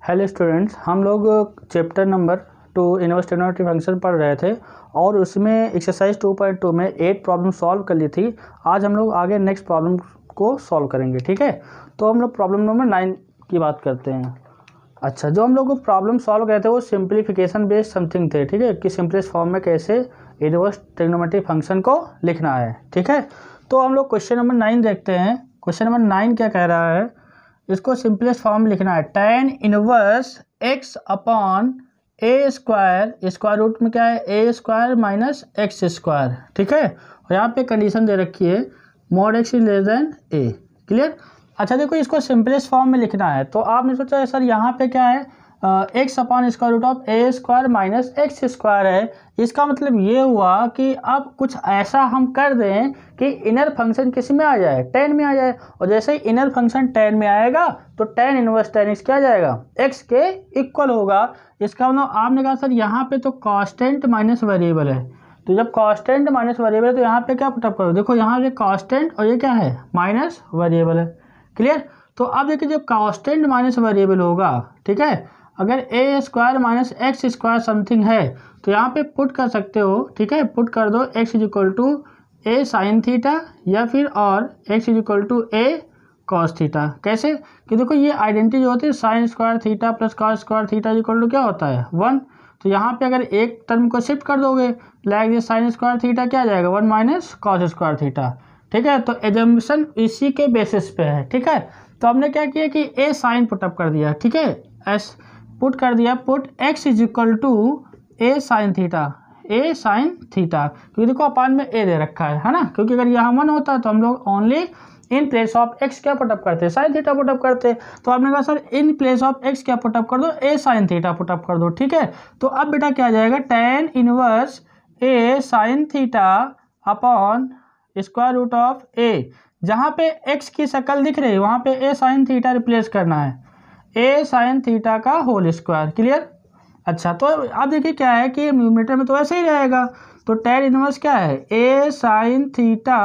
Hello students, हम लोग chapter number 2 inverse trigonometry function पढ़ रहे थे और उसमें एक्सरसाइज 2.2 में 8 प्रॉब्लम सॉल्व कर ली थी। आज हम लोग आगे नेक्स्ट प्रॉब्लम को सॉल्व करेंगे, ठीक है। तो हम लोग प्रॉब्लम नंबर 9 की बात करते हैं। अच्छा, जो हम लोग प्रॉब्लम सॉल्व करते थे वो सिंप्लीफिकेशन बेस्ड समथिंग थे, ठीक है, कि सिंपलेस्ट फॉर्म में कैसे इनवर्स ट्रिग्नोमेट्री फंक्शन को लिखना है, ठीक है। तो हम लोग क्वेश्चन नंबर 9 देखते हैं। क्वेश्चन नंबर 9 क्या कह रहा है, इसको सिंपलेस्ट फॉर्म में लिखना है tan इनवर्स x अपॉन ए स्क्वायर, स्क्वायर रूट में क्या है ए स्क्वायर माइनस एक्स स्क्वायर, ठीक है। और यहाँ पे कंडीशन दे रखी है mod x is less than A, clear. अच्छा देखो, इसको सिंपलेस्ट फॉर्म में लिखना है तो आपने सोचा सर यहाँ पे क्या है x upon square root of a square minus x square है। इसका मतलब ये हुआ कि अब कुछ ऐसा हम कर दें कि इनर फंक्शन किस में आ जाए, tan में आ जाए। और जैसे ही इनर फंक्शन tan में आएगा तो tan इनवर्स tan x क्या आ जाएगा, x के इक्वल होगा। इसका मतलब आपने कहा सर यहाँ पे तो कांस्टेंट माइनस वेरिएबल है, तो जब कांस्टेंट माइनस वेरिएबल है तो यहाँ पे क्या पुटअप करो, देखो यहाँ पे कांस्टेंट और ये क्या है माइनस वेरिएबल है, क्लियर। तो अब देखिए जब कांस्टेंट माइनस वेरिएबल होगा, ठीक है, अगर a square minus x square something है तो यहाँ पे पुट कर सकते हो, ठीक है। पुट कर दो x is equal to a sine theta या फिर और x is equal to a cos theta. कैसे कि देखो ये आइडेंटिटी जो होती है sine square theta plus cos square theta is equal to क्या होता है 1। तो यहाँ पे अगर एक टर्म को शिफ्ट कर दोगे like this sign square theta क्या आ जाएगा 1 माइनस कॉस स्क्वायर थीटा, ठीक है। तो एजम्पशन इसी के बेसिस पे है, ठीक है। तो हमने क्या किया कि ए साइन पुटअप कर दिया, ठीक है, एस पुट कर दिया, put x is equal to a sine theta, a sine theta, क्योंकि देखो अपान में ए दे रखा है ना, क्योंकि अगर यहाँ 1 होता तो हम लोग only in place of x क्या पुटअप करते, साइन थीटा पुटअप करते। तो आपने कहा sir in place of x क्या पुटअप कर दो, ए साइन थीटा पुटअप कर दो, ठीक है। तो अब बेटा क्या आ जाएगा tan inverse a sine theta upon square root of a, जहाँ पे x की शक्ल दिख रही है वहाँ पे ए साइन थीटा रिप्लेस करना है, ए साइन थीटा का होल स्क्वायर, क्लियर। अच्छा तो अब देखिए क्या है कि न्यूमरेटर में तो ऐसे ही रहेगा, तो tan इनवर्स क्या है ए साइन थीटा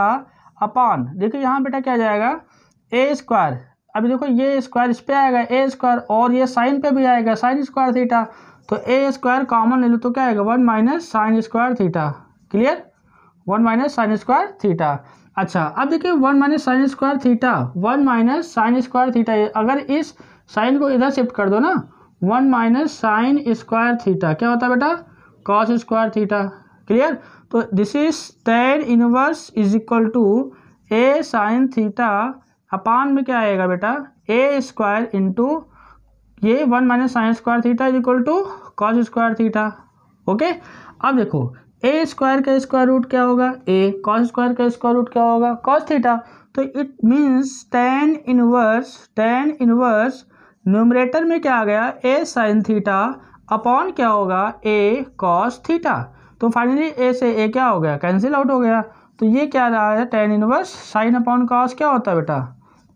अपॉन, देखिए यहाँ बेटा क्या जाएगा ए स्क्वायर। अभी देखो ये स्क्वायर इस पे आएगा ए स्क्वायर और ये साइन पे भी आएगा साइन स्क्वायर थीटा, तो ए स्क्वायर कॉमन ले लो तो क्या आएगा 1 minus sine square theta, clear, 1 minus sine square theta. अच्छा अब देखिए 1 minus sine square theta, 1 minus sine square theta, अगर इस साइन को इधर शिफ्ट कर दो ना 1 माइनस साइन स्क्वायर थीटा क्या होता है बेटा कॉस स्क्वायर थीटा, क्लियर। तो this is tan inverse is equal to a sine theta upon में क्या आएगा बेटा ए स्क्वायर इंटू ये 1 minus sine square theta is equal to cos square theta, okay. अब देखो ए स्क्वायर का square root क्या होगा ए, कॉस स्क्वायर का स्क्वायर रूट क्या होगा कॉस थीटा। तो it means tan inverse numerator में क्या आ गया ए साइन थीटा अपॉन क्या होगा ए कॉस थीटा। तो फाइनली ए से ए क्या हो गया कैंसिल आउट हो गया, तो ये क्या रहा है tan inverse sine upon cos क्या होता है बेटा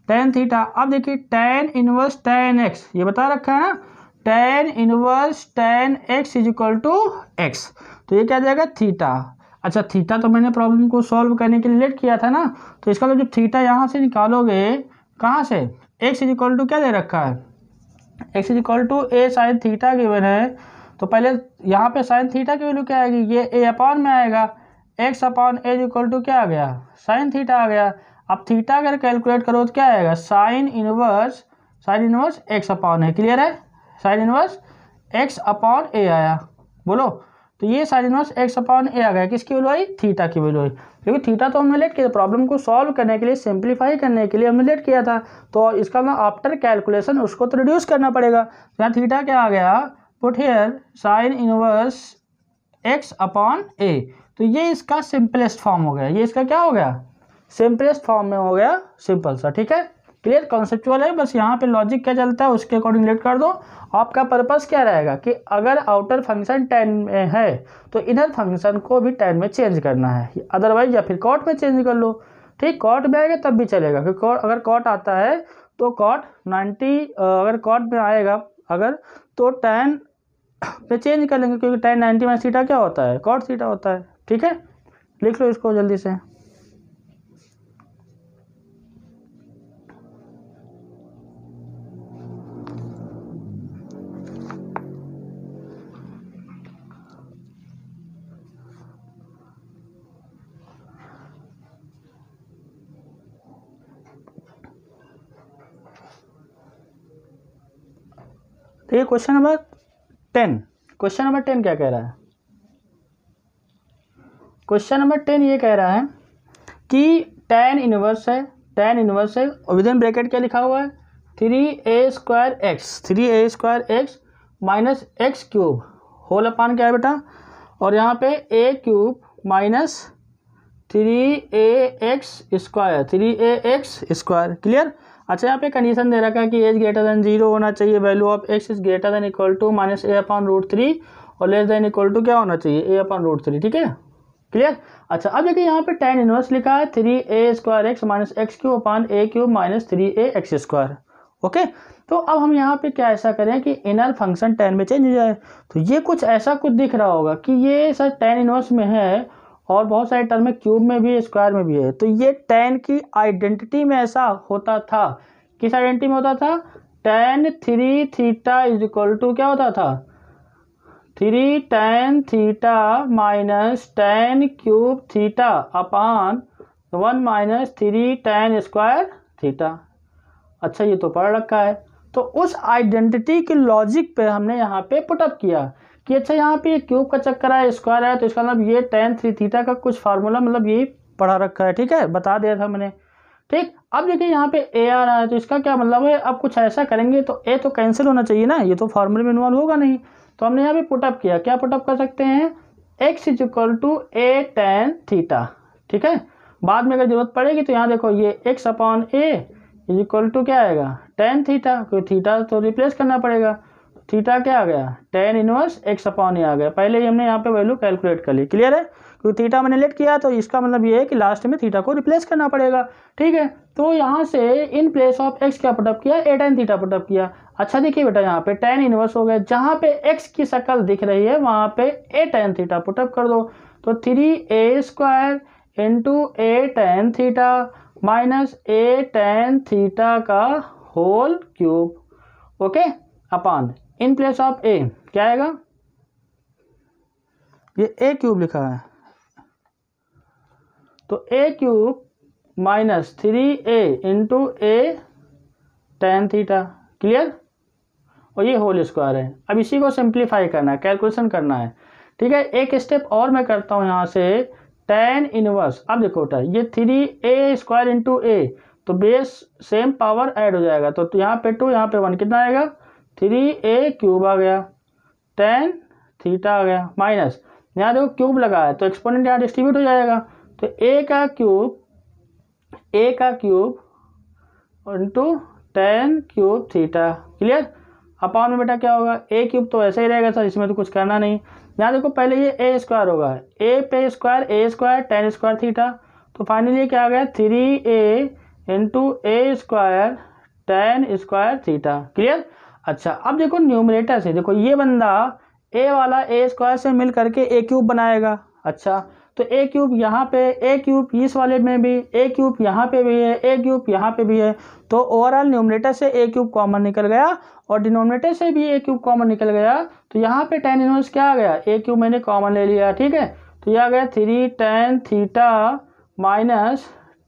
tan थीटा। अब देखिए tan इनवर्स tan x ये बता रखा है ना, tan inverse tan x is equal to x, तो ये क्या जाएगा थीटा। अच्छा थीटा तो मैंने प्रॉब्लम को सॉल्व करने के लिए लेट किया था ना, तो इसका मतलब जब थीटा यहाँ से निकालोगे कहाँ से x इज इक्वल टू क्या दे रखा है x is equal to a sine theta given है, तो पहले यहाँ पे साइन थीटा की वैल्यू क्या आएगी ये ए अपॉन में आएगा, x upon a is equal to क्या आ गया साइन थीटा आ गया। अब थीटा अगर कैलकुलेट करो तो क्या आएगा साइन इनवर्स x अपॉन है, क्लियर है, साइन इनवर्स x अपॉन ए आया, बोलो। तो ये साइन इनवर्स x अपॉन ए आ गया, किसकी वैल्यू आई थीटा की वैल्यू आई, क्योंकि थीटा तो हमने लेट किया प्रॉब्लम को सॉल्व करने के लिए सिंप्लीफाई करने के लिए हमने लेट किया था, तो इसका ना आफ्टर कैलकुलेशन उसको तो रिड्यूस करना पड़ेगा। यहाँ थीटा क्या आ गया put here sine inverse x upon a, तो ये इसका सिंपलेस्ट फॉर्म हो गया, ये इसका क्या हो गया सिंपलेस्ट फॉर्म में हो गया, सिंपल सा, ठीक है, क्लियर कॉन्सेप्चुअल है। बस यहाँ पे लॉजिक क्या चलता है उसके अकॉर्डिंग लेट कर दो। आपका पर्पस क्या रहेगा कि अगर आउटर फंक्शन tan में है तो इनर फंक्शन को भी tan में चेंज करना है, अदरवाइज या फिर कॉट में चेंज कर लो, ठीक, कॉट में आएगा तब भी चलेगा, क्योंकि अगर कॉट आता है तो कॉट 90 अगर कॉट में आएगा अगर तो tan पे चेंज कर लेंगे, क्योंकि tan 90 माइनस थीटा क्या होता है कॉट थीटा होता है, ठीक है। लिख लो इसको जल्दी से। ठीक है। क्वेश्चन नंबर 10, क्वेश्चन नंबर 10 क्या कह रहा है? क्वेश्चन नंबर 10 ये कह रहा है कि tan इनवर्स है, tan इनवर्स है और विद इन ब्रैकेट क्या लिखा हुआ है 3a² x minus x cube whole upon क्या है बेटा, और यहाँ पे a cube minus 3ax², clear. अच्छा यहाँ पे कंडीशन दे रखा है कि एज ग्रेटर देन 0 होना चाहिए, value of x is greater than equal to minus a/√3 और लेस देन इक्वल टू क्या होना चाहिए a/√3, ठीक है, क्लियर। अच्छा अब देखिए यहाँ पे tan इनवर्स लिखा है 3a² x minus x cube upon a cube minus 3ax², okay. तो अब हम यहाँ पे क्या ऐसा करें कि इनर फंक्शन tan में चेंज हो जाए, तो ये कुछ ऐसा कुछ दिख रहा होगा कि ये सर tan इनवर्स में है और बहुत सारे टर्म में क्यूब में भी स्क्वायर में भी है, तो ये tan की आइडेंटिटी में ऐसा होता था। किस आइडेंटिटी में होता था? tan 3 theta is equal to क्या होता था 3 tan theta minus tan cube theta upon 1 minus 3 tan square theta. अच्छा ये तो पढ़ रखा है, तो उस आइडेंटिटी की लॉजिक पे हमने यहाँ पे पुटअप किया कि अच्छा यहाँ पे क्यूब का चक्कर है, स्क्वायर है, तो इसका मतलब ये tan 3 थीटा का कुछ फार्मूला मतलब यही पढ़ा रखा है, ठीक है, बता दिया था मैंने, ठीक। अब देखिए यहाँ पे a आ रहा है, तो इसका क्या मतलब है, अब कुछ ऐसा करेंगे तो a तो कैंसिल होना चाहिए ना, ये तो फार्मूले में इन्वॉल्व होगा नहीं, तो हमने यहाँ पे पुटअप किया। क्या पुटअप कर सकते हैं? x is equal to a tan theta, ठीक है। बाद में अगर जरूरत पड़ेगी तो यहाँ देखो ये x upon a is equal to क्या आएगा tan थीटा, क्योंकि थीटा तो रिप्लेस करना पड़ेगा, थीटा क्या आ गया tan inverse x upon a आ गया। पहले ही हमने यहाँ पे वैल्यू कैलकुलेट कर ली, क्लियर है, क्योंकि थीटा मैंने लेट किया तो इसका मतलब ये है कि लास्ट में थीटा को रिप्लेस करना पड़ेगा, ठीक है। तो यहाँ से इन प्लेस ऑफ x क्या पुटअप किया a tan थीटा पुटअप किया। अच्छा देखिए बेटा यहाँ पे tan इनवर्स हो गया, जहाँ पे x की शक्ल दिख रही है वहाँ पे a tan थीटा पुटअप कर दो, तो 3a² into a tan theta minus a tan theta का whole cube, okay, upon in place of a क्या आएगा, ये a क्यूब लिखा है तो a cube minus 3a into a tan theta, clear, और ये होल स्क्वायर है। अब इसी को सिंप्लीफाई करना है, कैलकुलेशन करना है, ठीक है। एक स्टेप और मैं करता हूँ यहाँ से tan इनवर्स, अब देखो बेटा ये 3a² इंटू a, तो बेस सेम पावर ऐड हो जाएगा, तो यहाँ पे 2 यहाँ पे 1 कितना आएगा 3a³ आ गया, tan थीटा आ गया, माइनस यहाँ देखो क्यूब लगा है तो एक्सपोनेंट यहाँ डिस्ट्रीब्यूट हो जाएगा, तो a का cube into tan cube theta, clear, upon में बेटा क्या होगा a क्यूब तो ऐसे ही रहेगा सर, इसमें तो कुछ करना नहीं। यहाँ देखो पहले ये a² होगा, a पे square a² tan square theta, तो फाइनली क्या आ गया 3a into a² tan square theta, clear. अच्छा अब देखो न्यूमरेटर से देखो ये बंदा a वाला a² से मिल करके a क्यूब बनाएगा। अच्छा तो a क्यूब यहाँ पे, a क्यूब इस वाले में भी, a क्यूब यहाँ पे भी है, a क्यूब यहाँ पे भी है, तो ओवरऑल न्यूमरेटर से a क्यूब कॉमन निकल गया और डिनोमिनेटर से भी a क्यूब कॉमन निकल गया, तो यहाँ पे tan इनवर्स क्या आ गया a क्यूब मैंने कॉमन ले लिया, ठीक है, तो यह आ गया 3 tan theta minus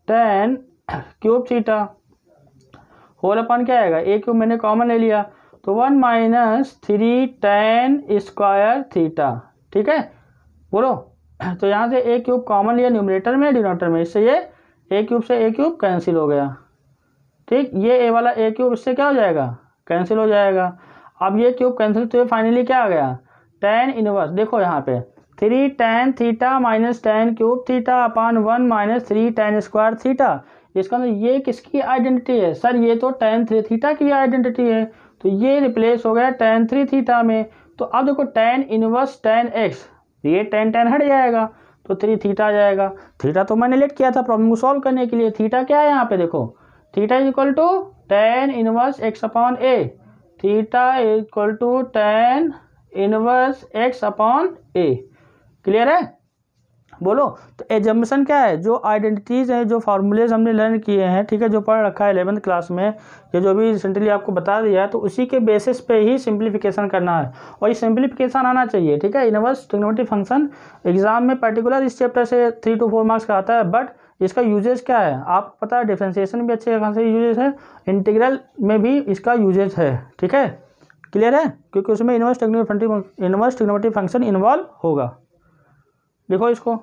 tan cube theta whole upon क्या आएगा a क्यूब मैंने कॉमन ले लिया, तो 1 माइनस 3 tan स्क्वायर थीटा, ठीक है, बोलो। तो यहाँ से a क्यूब कॉमन लिया न्यूमरेटर में डिनोमिनेटर में, इससे ये a क्यूब से a क्यूब कैंसिल हो गया, ठीक, ये a वाला a क्यूब इससे क्या हो जाएगा कैंसिल हो जाएगा। अब ये क्यूब कैंसिल, तो ये फाइनली क्या आ गया tan इनवर्स, देखो यहाँ पे 3 tan theta minus tan cube theta upon 1 minus 3 tan square theta, इसका मतलब ये किसकी आइडेंटिटी है सर, ये तो tan 3 थीटा की आइडेंटिटी है, तो ये रिप्लेस हो गया tan 3 थीटा में। तो अब देखो tan इनवर्स tan x, ये tan हट जाएगा तो 3 थीटा आ जाएगा, थीटा तो मैंने लेट किया था प्रॉब्लम को सॉल्व करने के लिए, थीटा क्या है यहाँ पे देखो, theta is equal to tan inverse x upon a, theta is equal to tan inverse x upon a, clear है, बोलो। तो एजम्पशन क्या है, जो आइडेंटिटीज हैं, जो फार्मूलेज हमने लर्न किए हैं, ठीक है, जो पढ़ रखा है 11th क्लास में, ये जो भी रिसेंटली आपको बता दिया है, तो उसी के बेसिस पे ही सिंप्लीफिकेशन करना है और ये सिंप्लीफिकेशन आना चाहिए, ठीक है। इनवर्स ट्रिग्नोमेट्रिक फंक्शन एग्जाम में पर्टिकुलर इस चैप्टर से 3 to 4 मार्क्स का आता है, बट इसका यूजेज क्या है आपको पता है, डिफ्रेंसिएशन भी अच्छे खासे यूजेज है, इंटीग्रल में भी इसका यूजेज है, ठीक है, क्लियर है, क्योंकि उसमें इनवर्स ट्रिग्नोमेट्रिक फंक्शन इन्वॉल्व होगा। देखो इसको,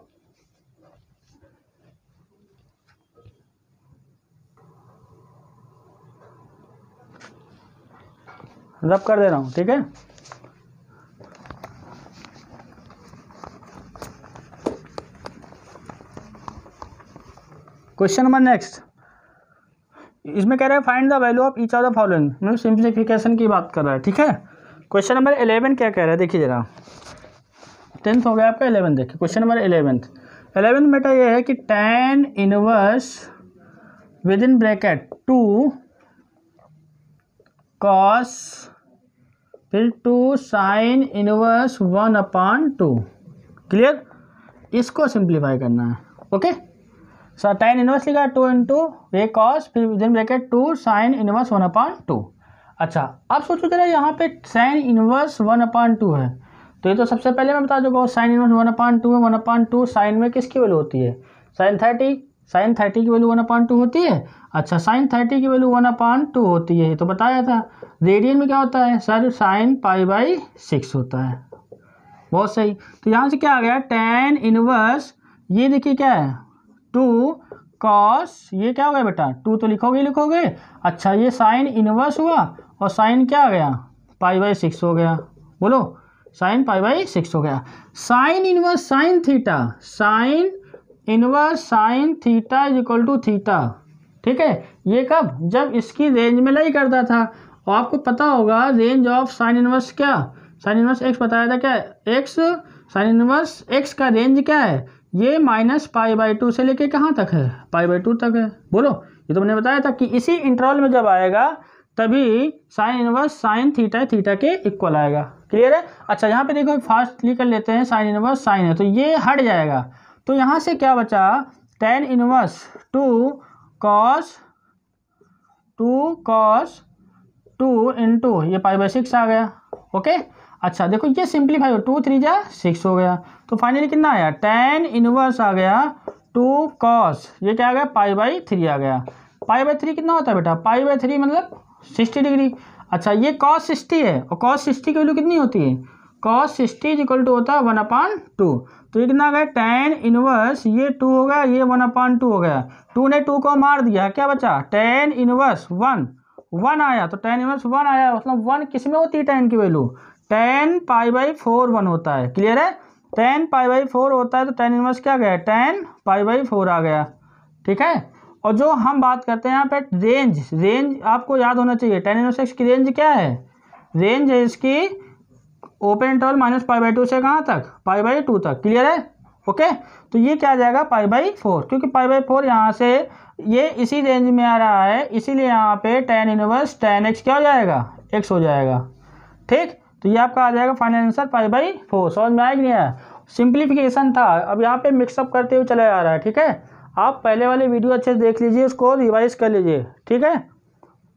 रब कर दे रहा हूँ, ठीक है। क्वेश्चन नंबर नेक्स्ट, इसमें कह रहा है find the value of each of the following, मतलब सिंप्लीफिकेशन की बात कर रहा है, ठीक है। क्वेश्चन नंबर 11 क्या कह रहा है, देखिए जरा, 10th हो गया आपका, 11 देखिए क्वेश्चन नंबर 11 बेटा ये है कि tan inverse with in bracket 2 cos फिर 2 sin इनवर्स 1/2, क्लियर। इसको सिंप्लीफाई करना है, ओके। सो tan इनवर्स लिखा 2 इंटू ये cos फिर with in bracket 2 sin inverse 1/2। अच्छा, अब सोचो जरा, यहाँ पे sin इनवर्स 1/2 है, तो ये तो सबसे पहले मैं बता चुका हूँ sin इनवर्स 1/2 है। 1/2 साइन में किसकी वैल्यू होती है, sin 30 की वैल्यू 1/2 होती है। अच्छा, sin 30 की वैल्यू 1/2 होती है, तो बताया था। रेडियन में क्या होता है सर, sin π/6 होता है, बहुत सही। तो यहाँ से क्या आ गया, tan इनवर्स, ये देखिए क्या है 2 cos, ये क्या हो गया बेटा 2 तो लिखोगे। अच्छा, ये sin इनवर्स हुआ और sin क्या आ गया π/6 हो गया, बोलो sin π/6 हो गया। sin inverse sin theta, sin inverse sin theta is equal to theta, ठीक है। ये कब, जब इसकी रेंज में लाई करता था, और आपको पता होगा रेंज ऑफ sin इनवर्स क्या, sin इनवर्स x बताया था क्या, x, sin इनवर्स x का रेंज क्या है, ये -π/2 से लेके कहाँ तक है, π/2 तक है, बोलो। ये तो मैंने बताया था कि इसी इंटरवल में जब आएगा तभी sin इनवर्स sin थीटा के इक्वल आएगा, क्लियर है। अच्छा, यहाँ पे देखो फास्ट कर लेते हैं, sin इनवर्स sin है तो ये हट जाएगा, तो यहाँ से क्या बचा, tan इनवर्स 2 cos 2 इंटू ये π/6 आ गया, ओके। अच्छा देखो, ये सिंप्लीफाई हो, 2 3 जा 6 हो गया, तो फाइनली कितना आया, tan इनवर्स आ गया 2 cos, ये क्या आ गया π/3 आ गया। π/3 कितना होता है बेटा, π/3 मतलब 60 डिग्री। अच्छा, ये cos 60 है, और cos 60 की वैल्यू कितनी होती है, cos 60 इक्वल टू होता है 1/2, तो ये कितना आ गया, tan इनवर्स ये 2 हो गया, ये 1/2 हो गया, 2 ने 2 को मार दिया, क्या बचा, tan इनवर्स 1 आया, तो tan इनवर्स 1 आया, मतलब 1 किस में होती है tan की वैल्यू, tan π/4 1 होता है, क्लियर है। tan π/4 होता है तो tan इनवर्स क्या गया, tan π/4 आ गया, ठीक है। और जो हम बात करते हैं यहाँ पे रेंज आपको याद होना चाहिए, tan इनवर्स x की रेंज क्या है, रेंज है इसकी ओपन इंटरवल -π/2 से कहाँ तक, π/2 तक, क्लियर है, ओके। तो ये क्या आ जाएगा π/4, क्योंकि π/4 यहाँ से ये इसी रेंज में आ रहा है, इसीलिए यहाँ पे tan इनवर्स tan x क्या हो जाएगा, x हो जाएगा, ठीक। तो ये आपका आ जाएगा फाइनल आंसर π/4, समझ में आया कि नहीं आया, सिंप्लीफिकेशन था, अब यहाँ पे मिक्सअप करते हुए चला जा रहा है, ठीक है। आप पहले वाले वीडियो अच्छे से देख लीजिए, उसको रिवाइज कर लीजिए, ठीक है।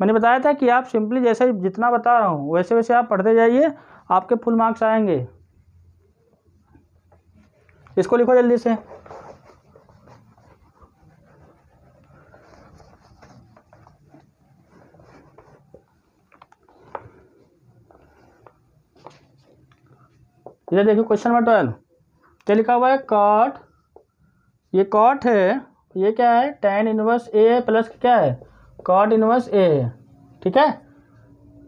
मैंने बताया था कि आप सिंपली जैसे जितना बता रहा हूँ वैसे वैसे आप पढ़ते जाइए, आपके फुल मार्क्स आएंगे। इसको लिखो जल्दी से, इधर देखिए क्वेश्चन नंबर 12 क्या लिखा हुआ है, कॉट, ये कॉट है, ये क्या है tan इनवर्स a है प्लस क्या है कॉट इनवर्स a है, ठीक है,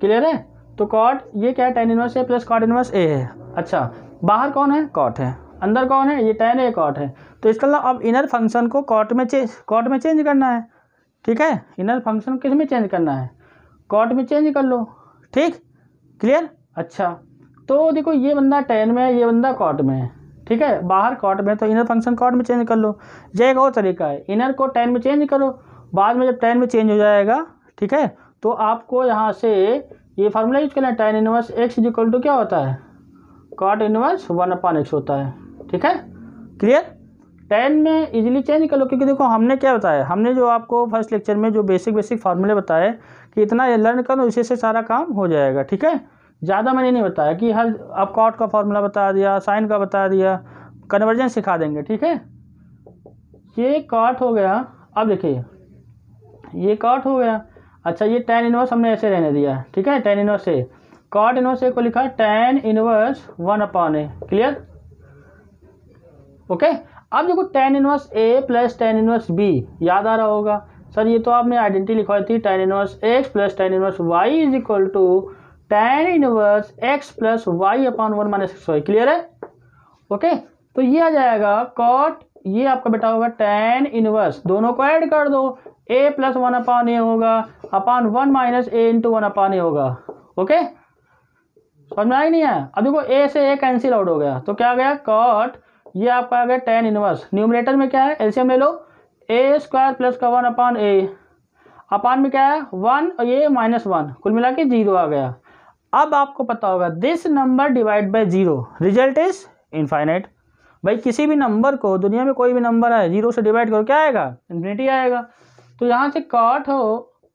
क्लियर है। तो कॉट ये क्या है tan inverse a plus cot inverse a है। अच्छा, बाहर कौन है, कॉट है, अंदर कौन है, ये tan है, कॉट है, तो इसका मतलब अब इनर फंक्शन को कॉट में चेंज करना है, ठीक है। इनर फंक्शन किस में चेंज करना है, कॉट में चेंज कर लो, ठीक, क्लियर। अच्छा, तो देखो ये बंदा tan में है, ये बंदा कॉट में है, ठीक है, बाहर कॉट में, तो इनर फंक्शन कॉट में चेंज कर लो। ये एक और तरीका है, इनर को tan में चेंज करो, बाद में जब tan में चेंज हो जाएगा, ठीक है, तो आपको यहाँ से ये फार्मूला यूज करना है, tan inverse x equal to क्या होता है, कॉट इनवर्स 1/x होता है, ठीक है, क्लियर। tan में इजीली चेंज कर लो, क्योंकि देखो हमने क्या बताया, हमने जो आपको फर्स्ट लेक्चर में जो बेसिक फार्मूले बताए कि इतना लर्न करो, इसी से सारा काम हो जाएगा, ठीक है। ज़्यादा मैंने नहीं बताया कि हर अब कॉट का फार्मूला बता दिया, साइन का बता दिया, कन्वर्जन सिखा देंगे, ठीक है। ये कॉट हो गया, अब देखिए ये कॉट हो गया। अच्छा, ये tan इनवर्स हमने ऐसे रहने दिया, ठीक है, tan इनवर्स से, कॉट इनवर्स ए को लिखा tan inverse 1/a। Clear? Okay. अब देखो tan inverse a plus tan inverse b याद आ रहा होगा सर, ये तो आपने आइडेंटिटी लिखवाई थी tan inverse x plus tan inverse y is equal to tan inverse x plus y/1 minus xy। Clear है? ओके। तो ये आ जाएगा कॉट, ये आपका बेटा होगा tan इनवर्स, दोनों को ऐड कर दो, a प्लस 1/a होगा अपान 1 माइनस a इंटू 1/a होगा। ओके, समझ में आई नहीं है? अब देखो a से a कैंसिल आउट हो गया तो क्या आ गया कॉट, ये आपका आ गया tan इनवर्स, न्यूमरेटर में क्या है एलसीएम ले लो, a स्क्वायर प्लस का 1/a, अपान में क्या है 1 और ये -1, कुल मिला के 0 आ गया। अब आपको पता होगा this number divide by 0 result is infinite. भाई किसी भी नंबर को, दुनिया में कोई भी नंबर है 0 से डिवाइड करो क्या आएगा? इन्फिनिटी आएगा। तो यहाँ से कॉट हो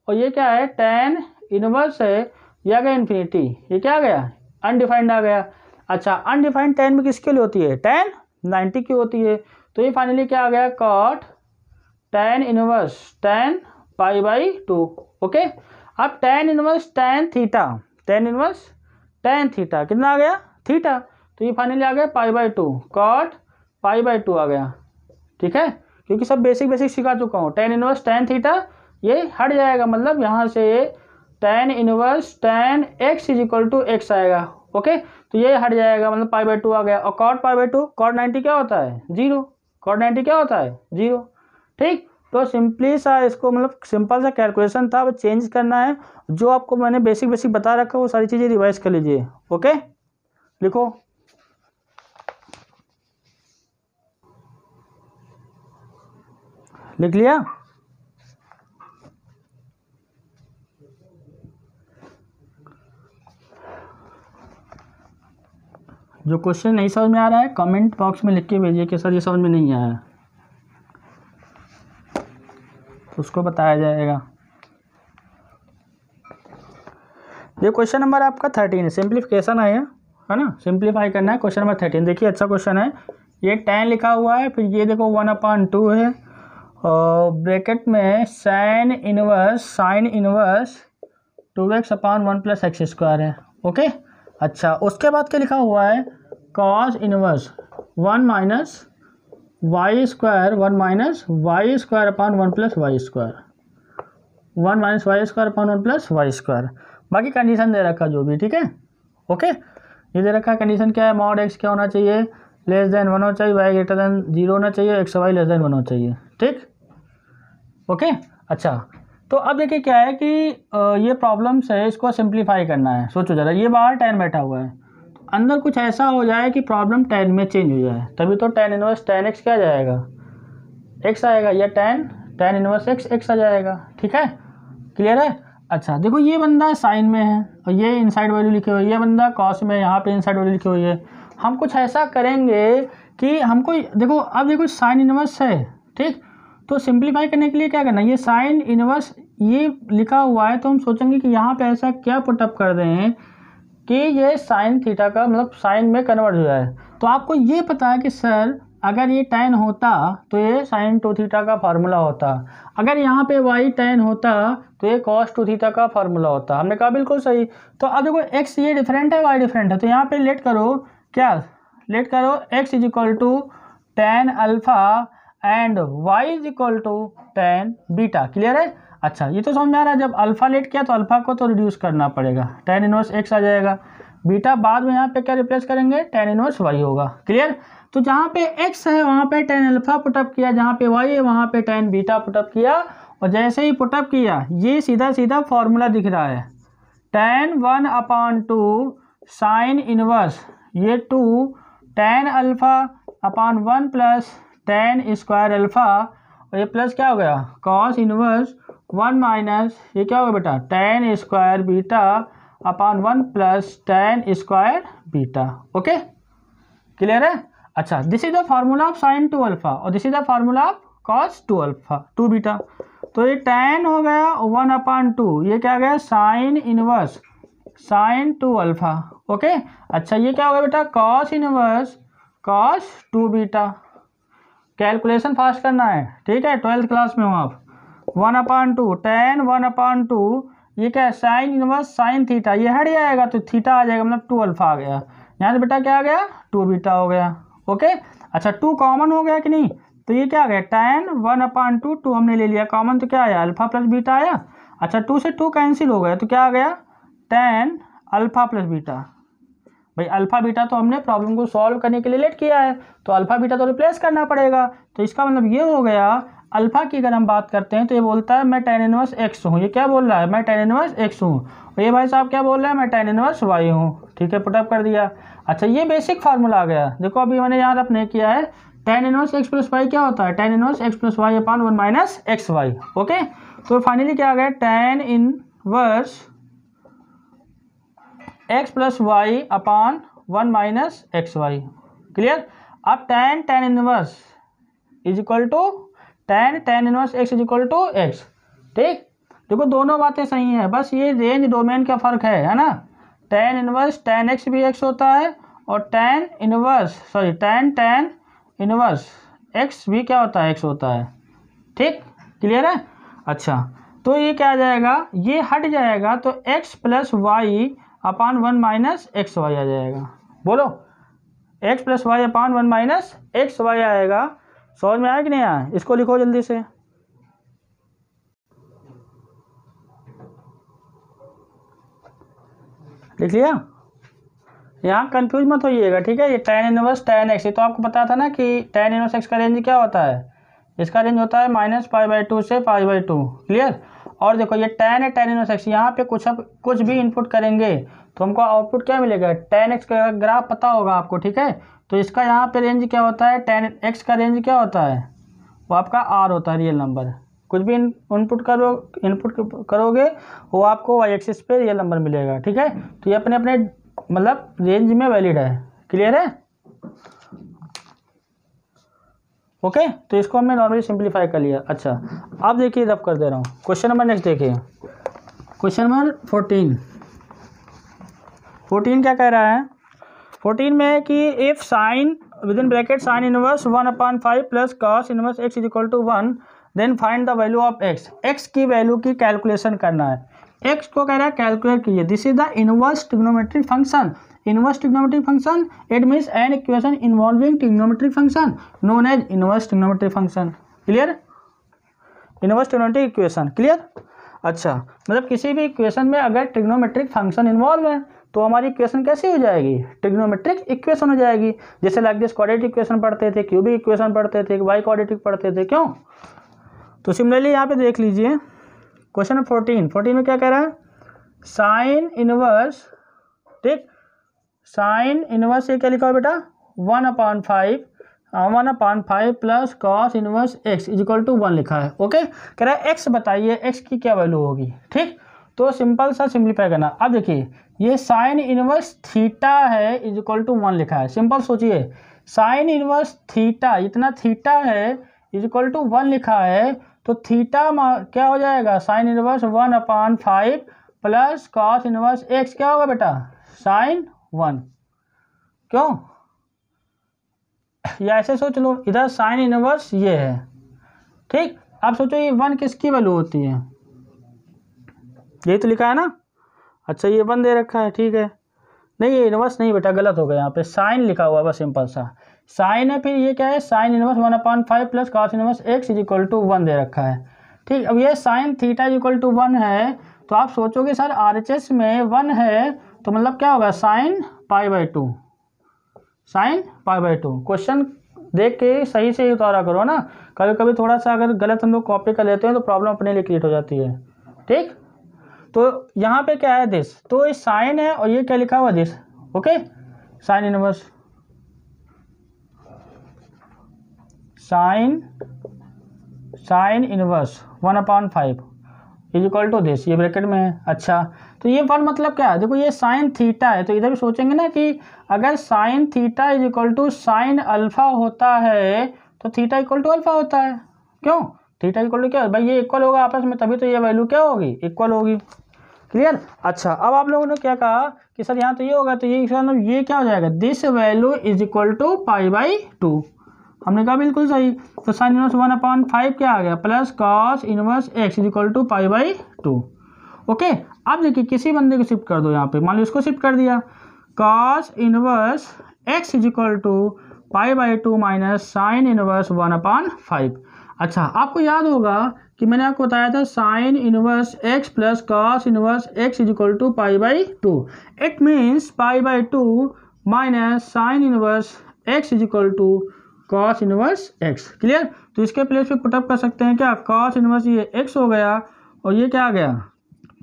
और ये क्या है tan इनवर्स है, ये आ गया इन्फिनिटी, ये क्या आ गया अनडिफाइंड आ गया। अच्छा, अनडिफाइंड tan में किसके लिए होती है? tan 90 की होती है। तो ये फाइनली क्या आ गया cot tan inverse tan π/2। Okay. अब tan inverse tan theta, tan inverse tan theta कितना आ गया? थीटा। तो ये फाइनली आ गया π/2, कॉट π/2 आ गया। ठीक है, क्योंकि सब बेसिक सिखा चुका हूँ। tan इनवर्स tan थीटा ये हट जाएगा, मतलब यहाँ से tan inverse tan x is equal to x आएगा। ओके, तो ये हट जाएगा, मतलब π/2 आ गया। और कॉट π/2, कॉट 90 क्या होता है? 0। कॉट 90 क्या होता है? 0। ठीक, तो सिंपली सा इसको, मतलब सिंपल सा कैलकुलेशन था, वो चेंज करना है। जो आपको मैंने बेसिक बता रखा है वो सारी चीज़ें रिवाइज कर लीजिए। ओके, लिखो। लिख लिया? जो क्वेश्चन नहीं समझ में आ रहा है कमेंट बॉक्स में लिख के भेजिए कि सर ये समझ में नहीं आया, तो उसको बताया जाएगा। ये क्वेश्चन नंबर आपका 13 सिंप्लीफिकेशन है ना, सिंप्लीफाई करना है। क्वेश्चन नंबर 13 देखिए, अच्छा क्वेश्चन है। ये tan लिखा हुआ है, फिर ये देखो 1/2 है और ब्रैकेट में sin इनवर्स 2x/1 + x² है। ओके। अच्छा, उसके बाद क्या लिखा हुआ है? cos inverse 1 minus y² 1 minus y² + 1 - y² बाकी कंडीशन दे रखा जो भी, ठीक है। ओके, ये दे रखा कंडीशन क्या है? mod x क्या होना चाहिए? <1 होना चाहिए, y > 0 होना चाहिए, x y <1 होना चाहिए। ठीक, ओके। अच्छा, तो अब देखिए क्या है कि ये प्रॉब्लम्स है, इसको सिंप्लीफाई करना है। सोचो जरा, ये बाहर tan बैठा हुआ है, तो अंदर कुछ ऐसा हो जाए कि प्रॉब्लम tan में चेंज हो जाए, तभी तो tan इनवर्स tan x क्या जाएगा? x आएगा, या tan इनवर्स x आ जाएगा। ठीक है, क्लियर है? अच्छा, देखो ये बंदा साइन में है और ये इनसाइड वैल्यू लिखी हुई है, ये बंदा कॉस में, यहाँ पे इनसाइड वैल्यू लिखी हुई है। हम कुछ ऐसा करेंगे कि हमको देखो, अब देखो साइन इनवर्स है, ठीक, तो सिंप्लीफाई करने के लिए क्या करना है? ये साइन इनवर्स ये लिखा हुआ है, तो हम सोचेंगे कि यहाँ पे ऐसा क्या पुटअप कर दें कि ये साइन थीटा का मतलब साइन में कन्वर्ट हो जाए। तो आपको ये पता है कि सर अगर ये tan होता तो ये sin 2 थीटा का फार्मूला होता, अगर यहाँ पे y tan होता तो ये cos 2 थीटा का फार्मूला होता। हमने कहा बिल्कुल सही। तो अब देखो x ये डिफरेंट है, y डिफरेंट है, तो यहाँ पे लेट करो क्या? लेट करो x is equal to tan alpha and y is equal to tan beta. Clear है? अच्छा, ये तो समझ में आ रहा है। जब अल्फा लेट किया तो अल्फा को तो रिड्यूस करना पड़ेगा, tan इनवर्स x आ जाएगा, बीटा बाद में यहाँ पे क्या रिप्लेस करेंगे? tan इनवर्स y होगा। क्लियर? तो जहाँ पे x है वहाँ पे tan अल्फा पुटअप किया, जहाँ पे y है वहाँ पे tan बीटा पुटअप किया, और जैसे ही पुटअप किया ये सीधा फॉर्मूला दिख रहा है, tan 1/2 साइन इनवर्स ये 2 tan अल्फा अपान 1 प्लस tan स्क्वायर अल्फा, और ये प्लस क्या हो गया? cos इनवर्स 1 माइनस ये क्या होगा बेटा? tan square beta upon 1 plus tan square beta. Okay, clear है? अच्छा, this is the formula of sin 2 alpha और this is the formula of cos 2 alpha 2 beta. तो ये tan हो गया 1/2, ये क्या गया? Sine inverse sin 2 alpha. Okay, अच्छा ये क्या होगा बेटा? cos inverse cos 2 beta. Calculation fast करना है, ठीक है, 12th क्लास में हो आप। 1/2 tan 1/2 ये क्या है, साइन इनवर्स साइन थीटा, ये हट जाएगा तो थीटा आ जाएगा, मतलब 2 अल्फा आ गया। यहाँ से बेटा क्या आ गया, 2 बीटा हो गया। ओके, अच्छा 2 कॉमन हो गया कि नहीं, तो ये क्या आ गया, tan 1/2, 2 हमने ले लिया कॉमन, तो क्या आया, अल्फा प्लस बीटा आया। अच्छा 2 से 2 कैंसिल हो गया, तो क्या आ गया, tan अल्फा प्लस बीटा। भाई अल्फा बीटा तो हमने प्रॉब्लम को सॉल्व करने के लिए लेट किया है, तो अल्फा बीटा तो रिप्लेस करना पड़ेगा। तो इसका मतलब ये हो गया, अल्फा की अगर हम बात करते हैं तो ये बोलता है मैं tan इनवर्स x हूँ। ये क्या बोल रहा है, मैं tan इनवर्स x हूँ। और ये भाई साहब क्या बोल रहा है, मैं tan इनवर्स y हूँ। ठीक है, पुटअप कर दिया। अच्छा ये बेसिक फार्मूला आ गया। देखो अभी मैंने यहाँ अपने किया है, tan inverse x plus y क्या होता है, tan inverse x plus y upon 1 minus x y. Okay, तो फाइनली क्या आ गया, tan inverse x plus y upon 1 minus x y. Clear. अब tan inverse is equal to tan inverse x is equal to x. ठीक, देखो दोनों बातें सही हैं, बस ये रेंज डोमेन का फर्क है ना। tan इनवर्स tan x भी x होता है और tan इनवर्स x भी क्या होता है, x होता है। ठीक, क्लियर है। अच्छा तो ये क्या आ जाएगा, ये हट जाएगा तो x plus y upon 1 minus x y आ जाएगा। बोलो, x plus y upon 1 minus x y आएगा। समझ में आया कि नहीं आया, इसको लिखो जल्दी से। लिख लिया, यहाँ कंफ्यूज मत होइएगा। ठीक है, ये tan इनवर्स tan x, ये तो आपको पता था ना कि tan इनवर्स x का रेंज क्या होता है, इसका रेंज होता है -π/2 से π/2। क्लियर। और देखो ये tan है, tan इनवर्स x, यहाँ पे कुछ भी इनपुट करेंगे तो हमको आउटपुट क्या मिलेगा, tan x का ग्राफ पता होगा आपको। ठीक है, तो इसका यहाँ पे रेंज क्या होता है, tan x का रेंज क्या होता है, वो आपका r होता है, रियल नंबर। कुछ भी इनपुट करोगे वो आपको वाई एक्सिस पे रियल नंबर मिलेगा। ठीक है, तो ये अपने अपने मतलब रेंज में वैलिड है। क्लियर है। ओके, तो इसको हमने नॉर्मली सिंप्लीफाई कर लिया। अच्छा अब देखिए, रब कर दे रहा हूँ, क्वेश्चन नंबर नेक्स्ट देखिए, क्वेश्चन नंबर 14 क्या कह रहा है, 14 में है कि if sine with in bracket sine inverse 1/5 plus cos inverse x is equal to 1, then find the value of x की वैल्यू की कैलकुलेशन करना है। x को कह रहा है कैलकुलेट कीजिए, this is the inverse trigonometric function. Inverse trigonometric function, it means an equation involving trigonometric function known as inverse trigonometric function. Clear, inverse trigonometric equation. Clear. अच्छा मतलब किसी भी इक्वेशन में अगर ट्रिग्नोमेट्रिक फंक्शन इन्वॉल्व है तो हमारी इक्वेशन कैसी हो जाएगी, ट्रिग्नोमेट्रिक इक्वेशन हो जाएगी। जैसे लाइक दिस क्वाड्रेटिक इक्वेशन पढ़ते थे, क्यूबिक इक्वेशन पढ़ते थे, वाई क्वाड्रेटिक पढ़ते थे, क्यों। तो सिमिलरली यहाँ पे देख लीजिए क्वेश्चन 14 में क्या कह रहा है, साइन इनवर्स। ठीक, साइन इनवर्स ये क्या लिखा हो बेटा, 1/5 plus cos inverse x is equal to 1 लिखा है। ओके, कह रहा है x बताइए x की क्या वैल्यू होगी। ठीक, तो सिंपल सा सिंप्लीफाई करना। अब देखिए ये साइन इनवर्स थीटा है इज इक्वल टू 1 लिखा है। सिंपल सोचिए, साइन इनवर्स थीटा, इतना थीटा है इज इक्वल टू 1 लिखा है, तो थीटा क्या हो जाएगा, sign inverse 1/5 plus cos inverse x क्या होगा बेटा, साइन 1। क्यों, या ऐसे सोच लो, इधर साइन इनवर्स ये है। ठीक, अब सोचो ये 1 किसकी वैल्यू होती है, यही तो लिखा है ना। अच्छा ये 1 दे रखा है, ठीक है, नहीं ये इनवर्स नहीं बेटा, गलत हो गया, यहाँ पे साइन लिखा हुआ है बस, सिंपल सा साइन है। फिर ये क्या है, sine inverse 1/5 plus cos inverse x is equal to 1 दे रखा है। ठीक, अब ये sine theta is equal to 1 है, तो आप सोचोगे सर RHS में 1 है तो मतलब क्या होगा, साइन π/2, साइन π/2। क्वेश्चन देख के सही से उतारा करो ना, कभी कभी थोड़ा सा अगर गलत हम लोग कॉपी कर लेते हैं तो प्रॉब्लम अपने लिए क्रिएट हो जाती है। ठीक, तो यहाँ पे क्या है दिस, तो ये साइन है और ये क्या लिखा हुआ this. Okay, sine inverse sine inverse 1/5 is equal to this, ये ब्रैकेट में है। अच्छा तो ये 1 मतलब क्या है, देखो ये साइन थीटा है, तो इधर भी सोचेंगे ना कि अगर sine theta is equal to sine alpha होता है तो थीटा इक्वल टू अल्फा होता है। क्यों, थीटा इक्वल टू क्या, भाई ये इक्वल होगा आपस में, तभी तो ये वैल्यू क्या होगी, इक्वल होगी। क्लियर। अच्छा अब आप लोगों ने क्या कहा कि सर यहाँ तो ये होगा, तो ये क्या हो जाएगा, this value is equal to π/2। हमने कहा बिल्कुल सही, तो साइन इनवर्स 1/5 क्या आ गया, plus cos inverse x is equal to π/2। Okay, अब देखिए किसी बंदे को शिफ्ट कर दो यहाँ पे, मान लो इसको शिफ्ट कर दिया, cos inverse x is equal to π/2 minus sine inverse 1/5। अच्छा, आपको याद होगा कि मैंने आपको बताया था sine inverse x plus cos inverse x is equal to π/2। It means π/2 minus sine inverse x is equal to cos inverse x. Clear? तो इसके प्लेस पे पुटअप कर सकते हैं क्या, कॉस इनवर्स ये एक्स हो गया और ये क्या आ गया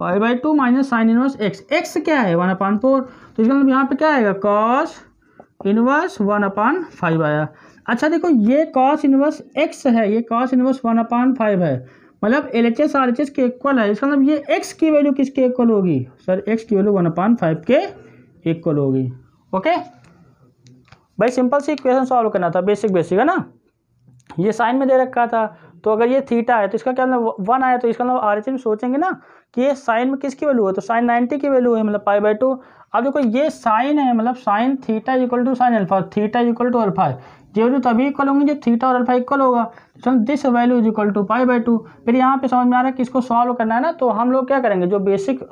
π/2 minus sine inverse x. X क्या है 1/4, तो इसका मतलब यहाँ पे क्या आएगा कॉस इनवर्स 1/5 आया। अच्छा देखो, ये कॉस इनवर्स एक्स है, ये कॉस इनवर्स 1/5 है, मतलब LHS RHS के इक्वल है। इसका मतलब ये एक्स की वैल्यू किसके इक्वल होगी सर, एक्स की वैल्यू 1/5 के इक्वल होगी। ओके भाई, सिंपल सी इक्वेशन सॉल्व करना था, बेसिक है ना। ये साइन में दे रखा था, तो अगर ये थीटा है तो इसका क्या मतलब 1 आया, तो इसका मतलब RHS में सोचेंगे ना कि ये साइन में किसकी वैल्यू है, तो साइन 90 की वैल्यू है, मतलब π/2। अब देखो ये साइन है, मतलब sine theta equal to sine alpha, theta equal to alpha, ये वैल्यू तभी इक्वल होंगी जब थीटा और अल्फा इक्वल होगा। तो this value is equal to π/2। फिर यहाँ पे समझ में आ रहा है कि इसको सॉल्व करना है ना, तो हम लोग क्या करेंगे, जो बेसिक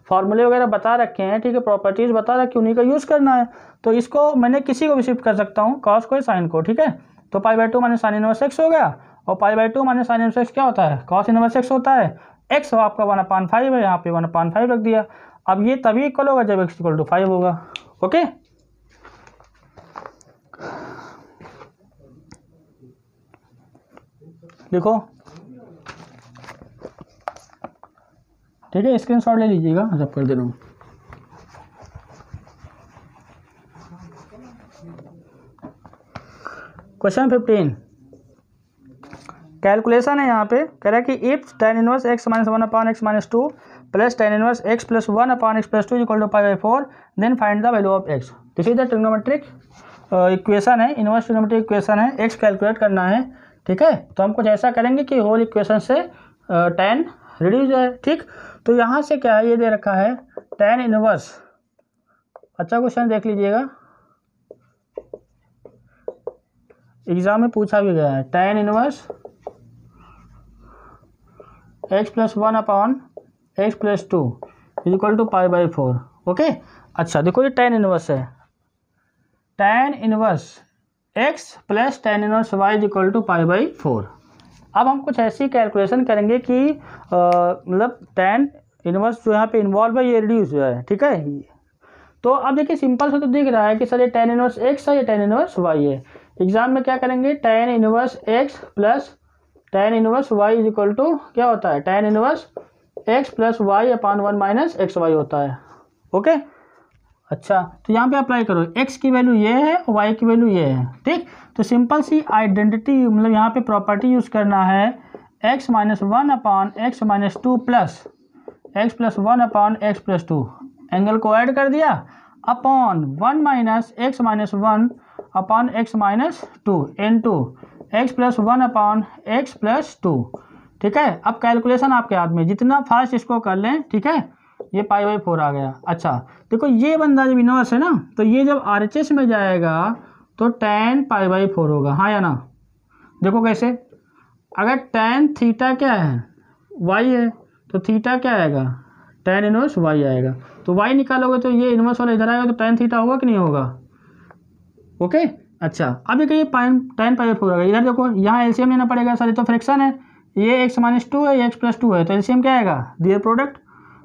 फार्मूले वगैरह बता रखे हैं, ठीक है, प्रॉपर्टीज बता रखी उन्हीं का यूज़ करना है। तो इसको मैंने किसी को भी शिफ्ट कर सकता हूँ, कॉस को साइन को, ठीक है। तो π/2 माइनस साइन इनवर्स एक्स हो गया, और π/2 माइनस साइन इनवर्स एक्स क्या होता है, कॉस इनवर्स एक्स होता है। एक्स आपका 1/5 है, यहाँ पे 1/5 रख दिया। अब ये तभी इक्वल होगा जब x इक्वल टू 5 होगा। ओके, देखो ठीक है, स्क्रीनशॉट ले लीजिएगा, जब कर दे रहा हूँ। क्वेश्चन 15 कैलकुलेशन है, यहाँ पे कह रहा है कि if tan inverse x minus 1/x minus 2 plus tan inverse x plus 1/x plus 2 equal to π/4 then find the value of x। This is the trigonometric equation है, इनवर्स ट्रिग्नोमेट्रिक इक्वेशन है, x calculate करना है, ठीक है। तो हम कुछ ऐसा करेंगे कि होल इक्वेशन से tan रिड्यूस है, ठीक। तो यहाँ से क्या है, ये दे रखा है tan इनवर्स, अच्छा क्वेश्चन देख लीजिएगा, एग्जाम में पूछा भी गया है, tan inverse x plus 1/x plus 2 equal to π/4। Okay, अच्छा देखो ये tan इनवर्स है, tan inverse x plus tan inverse y equal to π/4। अब हम कुछ ऐसी कैलकुलेशन करेंगे कि मतलब tan इनवर्स जो यहाँ पे इन्वॉल्व है ये रिड्यूस हुआ है, ठीक है। तो अब देखिए सिंपल से तो दिख रहा है कि सर ये tan इनवर्स x है, ये tan इनवर्स y है। एग्जाम में क्या करेंगे, tan inverse x plus tan inverse y is equal to क्या होता है, tan inverse x plus y upon 1 minus x y होता है। ओके, अच्छा तो यहाँ पे अप्लाई करो, x की वैल्यू ये है और y की वैल्यू ये है, ठीक। तो सिंपल सी आइडेंटिटी, मतलब यहाँ पे प्रॉपर्टी यूज़ करना है, x minus 1 upon x minus 2 plus x plus 1 upon x plus 2, angle को ऐड कर दिया, upon 1 minus x minus 1 upon x minus 2 into x plus 1 upon x plus 2, ठीक है। अब कैलकुलेशन आपके हाथ में, जितना फास्ट इसको कर लें, ठीक है। ये π/4 आ गया। अच्छा देखो ये बंदा जब इनवर्स है ना, तो ये जब RHS में जाएगा तो tan π/4 होगा, हाँ या ना। देखो कैसे, अगर tan थीटा क्या है y है, तो थीटा क्या आएगा, tan इनवर्स y आएगा। तो y निकालोगे तो ये इनवर्स वाला इधर आएगा, तो tan थीटा होगा कि नहीं होगा। ओके, अच्छा अब देखिए tan π/4 होगा, इधर देखो यहाँ एलसीएम लेना पड़ेगा सर, ये तो फ्रैक्शन है, ये x माइनस 2 है, ये x प्लस 2 है, तो एलसीएम क्या आएगा, दियर प्रोडक्ट।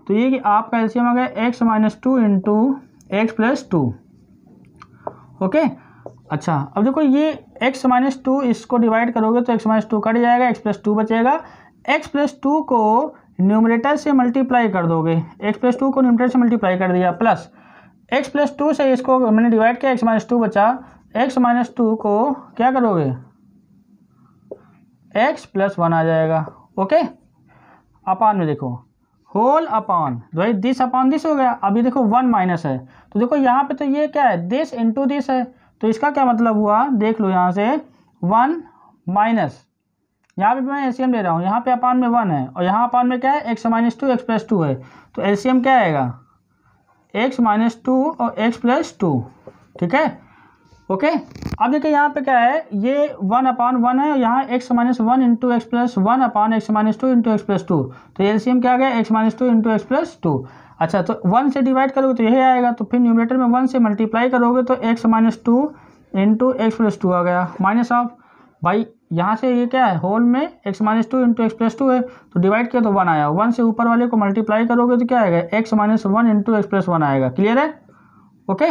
तो ये कि आपका एलसीएम आ गया x minus 2 into x plus 2। Okay, अच्छा अब देखो ये x माइनस 2 इसको डिवाइड करोगे तो x माइनस 2 कट जाएगा, x प्लस 2 बचेगा, x प्लस 2 को न्यूमरेटर से मल्टीप्लाई कर दोगे, x प्लस 2 को न्यूमरेटर से मल्टीप्लाई कर दिया, प्लस x प्लस 2 से इसको मैंने डिवाइड किया, x माइनस 2 बचा, x माइनस 2 को क्या करोगे, x प्लस 1 आ जाएगा। ओके, अपान में देखो होल अपान, भाई दिस अपान दिस हो गया। अभी देखो 1 माइनस है, तो देखो यहाँ पे तो ये क्या है, दिस इंटू दिस है, तो इसका क्या मतलब हुआ, देख लो यहाँ से 1 माइनस, यहाँ पे मैं एलसीएम ले रहा हूँ, यहाँ पे अपान में 1 है और यहाँ अपान में क्या है, x माइनस 2 एक्स प्लस 2 है, तो एलसीएम क्या आएगा, x माइनस 2 और x प्लस 2, ठीक है। ओके। अब देखिए यहाँ पे क्या है, ये 1/1 है और यहाँ x minus 1 into x plus 1/x minus 2 into x plus 2, तो एलसीएम क्या आ गया x minus 2 into x plus 2। अच्छा, तो 1 से डिवाइड करोगे तो यही आएगा, तो फिर न्यूमरेटर में 1 से मल्टीप्लाई करोगे तो x minus 2 into x plus 2 आ गया, माइनस ऑफ भाई यहाँ से ये क्या है होल में x minus 2 into x plus 2 है, तो डिवाइड किया तो 1 आया, 1 से ऊपर वाले को मल्टीप्लाई करोगे तो क्या आएगा x minus 1 into x plus 1 आएगा। क्लियर है? ओके।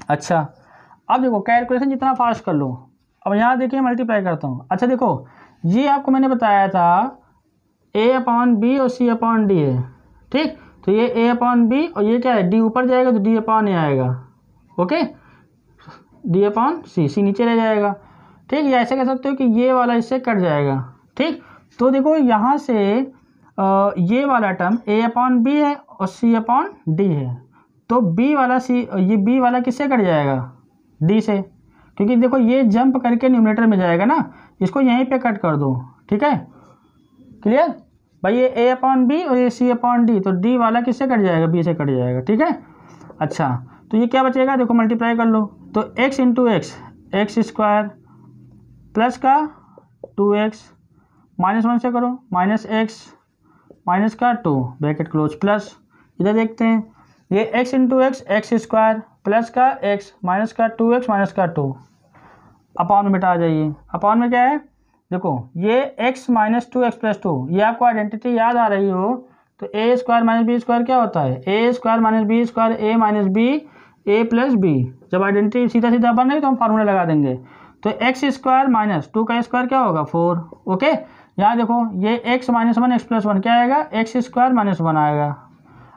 अच्छा, अब देखो कैलकुलेशन जितना फास्ट कर लो। अब यहाँ देखिए मल्टीप्लाई करता हूँ। अच्छा देखो, ये आपको मैंने बताया था a/b और c/d है, ठीक। तो ये a/b और ये क्या है d ऊपर जाएगा तो d/a आएगा, ओके, d/c, c नीचे रह जाएगा, ठीक। या ऐसे कह सकते हो कि ये वाला इससे कट जाएगा, ठीक। तो देखो यहाँ से ये वाला टर्म a/b है और c/d है, तो b वाला ये b वाला किससे कट जाएगा, d से, क्योंकि देखो ये जंप करके न्यूमरेटर में जाएगा ना, इसको यहीं पे कट कर दो, ठीक है। क्लियर भाई, ये a/b और ये c/d, तो d वाला किससे कट जाएगा, b से कट जाएगा, ठीक है। अच्छा, तो ये क्या बचेगा, देखो मल्टीप्लाई कर लो, तो x into x square plus का 2x माइनस 1 से करो माइनस x माइनस का 2 ब्रैकेट क्लोज प्लस, इधर देखते हैं ये x into x square plus का x माइनस का 2x माइनस का 2, अपॉन में बेटा आ जाइए। अपॉन में क्या है, देखो ये x माइनस 2x प्लस 2, ये आपको आइडेंटिटी याद आ रही हो तो a square minus b square क्या होता है, a square minus b square a minus b a plus b. जब आइडेंटिटी सीधा सीधा बन रही तो हम फार्मूला लगा देंगे, तो एक्स स्क्वायर माइनस 2 का स्क्वायर क्या होगा 4, ओके। यहाँ देखो ये x माइनस 1 एक्स प्लस 1 क्या आएगा, एक्स स्क्वायर माइनस 1 आएगा।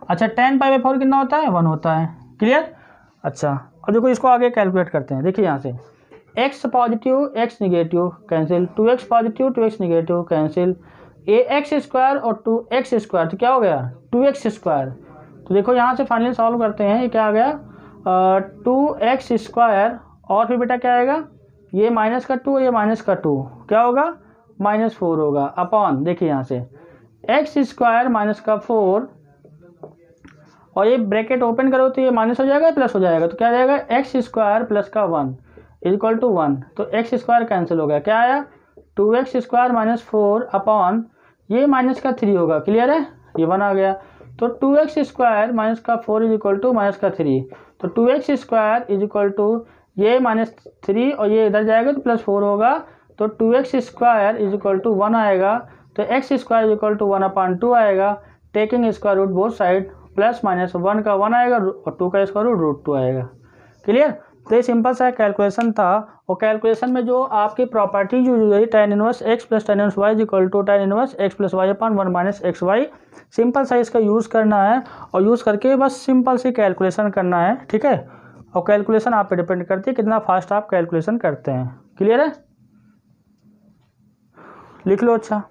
अच्छा, 10π/4 कितना होता है, 1 होता है। क्लियर? अच्छा, अब देखो इसको आगे कैलकुलेट करते हैं। देखिए यहाँ से x positive x negative cancel, 2x positive 2x negative cancel, ax square और 2x स्क्वायर तो क्या हो गया 2x स्क्वायर। तो देखो यहाँ से फाइनली सॉल्व करते हैं, ये क्या आ गया 2x स्क्वायर और फिर बेटा क्या आएगा, ये माइनस का 2 ये माइनस का 2 क्या होगा -4 होगा, अपॉन देखिए यहाँ से एक्स स्क्वायर माइनस का 4 और ये ब्रैकेट ओपन करो तो ये माइनस हो जाएगा प्लस हो जाएगा, तो क्या आ जाएगा एक्स स्क्वायर प्लस का 1 इक्वल टू 1, तो एक्स स्क्वायर कैंसिल हो गया, क्या आया 2x स्क्वायर माइनस 4 अपॉन ये माइनस का 3 होगा। क्लियर है, ये 1 आ गया, तो 2x स्क्वायर माइनस का 4 इज इक्वल टू माइनस का 3, तो 2x square is equal to ये -3 और ये इधर जाएगा तो +4 होगा, तो 2x square is equal to 1 आएगा, तो x square is equal to 1/2 आएगा, taking square root both side, plus minus 1 का 1 आएगा और 2 का स्क्वायर रूट √2 आएगा। क्लियर? तो ये सिंपल सा कैलकुलेशन था, और कैलकुलेशन में जो आपकी प्रॉपर्टी यूज हुई tan inverse x plus tan inverse y is equal to tan inverse x plus y upon 1 minus xy, simple सा इसका यूज़ करना है और यूज़ करके बस सिंपल सी कैलकुलेशन करना है, ठीक है। और कैलकुलेशन आप पे डिपेंड करती है कितना फास्ट आप कैलकुलेशन करते हैं। क्लियर है, लिख लो। अच्छा,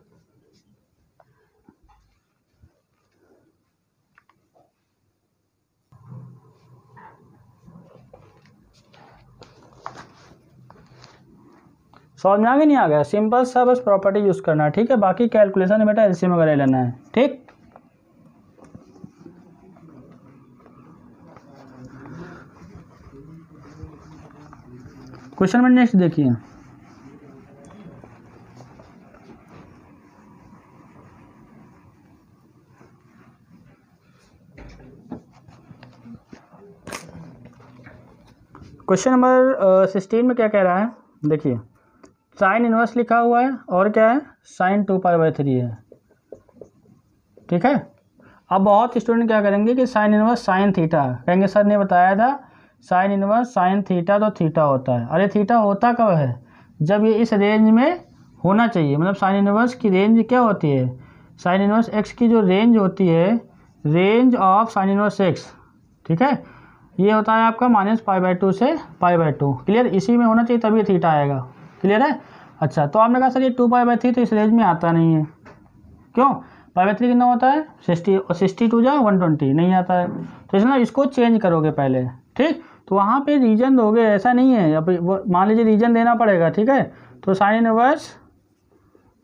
समझ में आ गया नहीं आ गया, सिंपल सा बस प्रॉपर्टी यूज़ करना है, ठीक है। बाकी कैलकुलेशन में बेटा एलसीएम वगैरह लेना है, ठीक। क्वेश्चन नंबर नेक्स्ट देखिए, क्वेश्चन नंबर 16 में क्या कह रहा है, देखिए साइन इनवर्स लिखा हुआ है और क्या है sin 2π/3 है, ठीक है। अब बहुत स्टूडेंट क्या करेंगे कि साइन इनवर्स sin थीटा कहेंगे, सर ने बताया था साइन इनवर्स sin थीटा तो थीटा होता है। अरे थीटा होता कब है, जब ये इस रेंज में होना चाहिए, मतलब साइन इनवर्स की रेंज क्या होती है, साइन इनवर्स x की जो रेंज होती है, range of sine inverse x, ठीक है, ये होता है आपका -π/2 से π/2। क्लियर, इसी में होना चाहिए तभी थीटा आएगा। क्लियर है। अच्छा, तो आपने कहा सर ये 2π/3 तो इस रेंज में आता नहीं है, क्यों, π/3 कितना होता है 60 और 62 जा 120 नहीं आता है, तो इसलिए इसको चेंज करोगे पहले, ठीक। तो वहाँ पे रीजन दोगे, ऐसा नहीं है, अब मान लीजिए रीजन देना पड़ेगा, ठीक है। तो sine inverse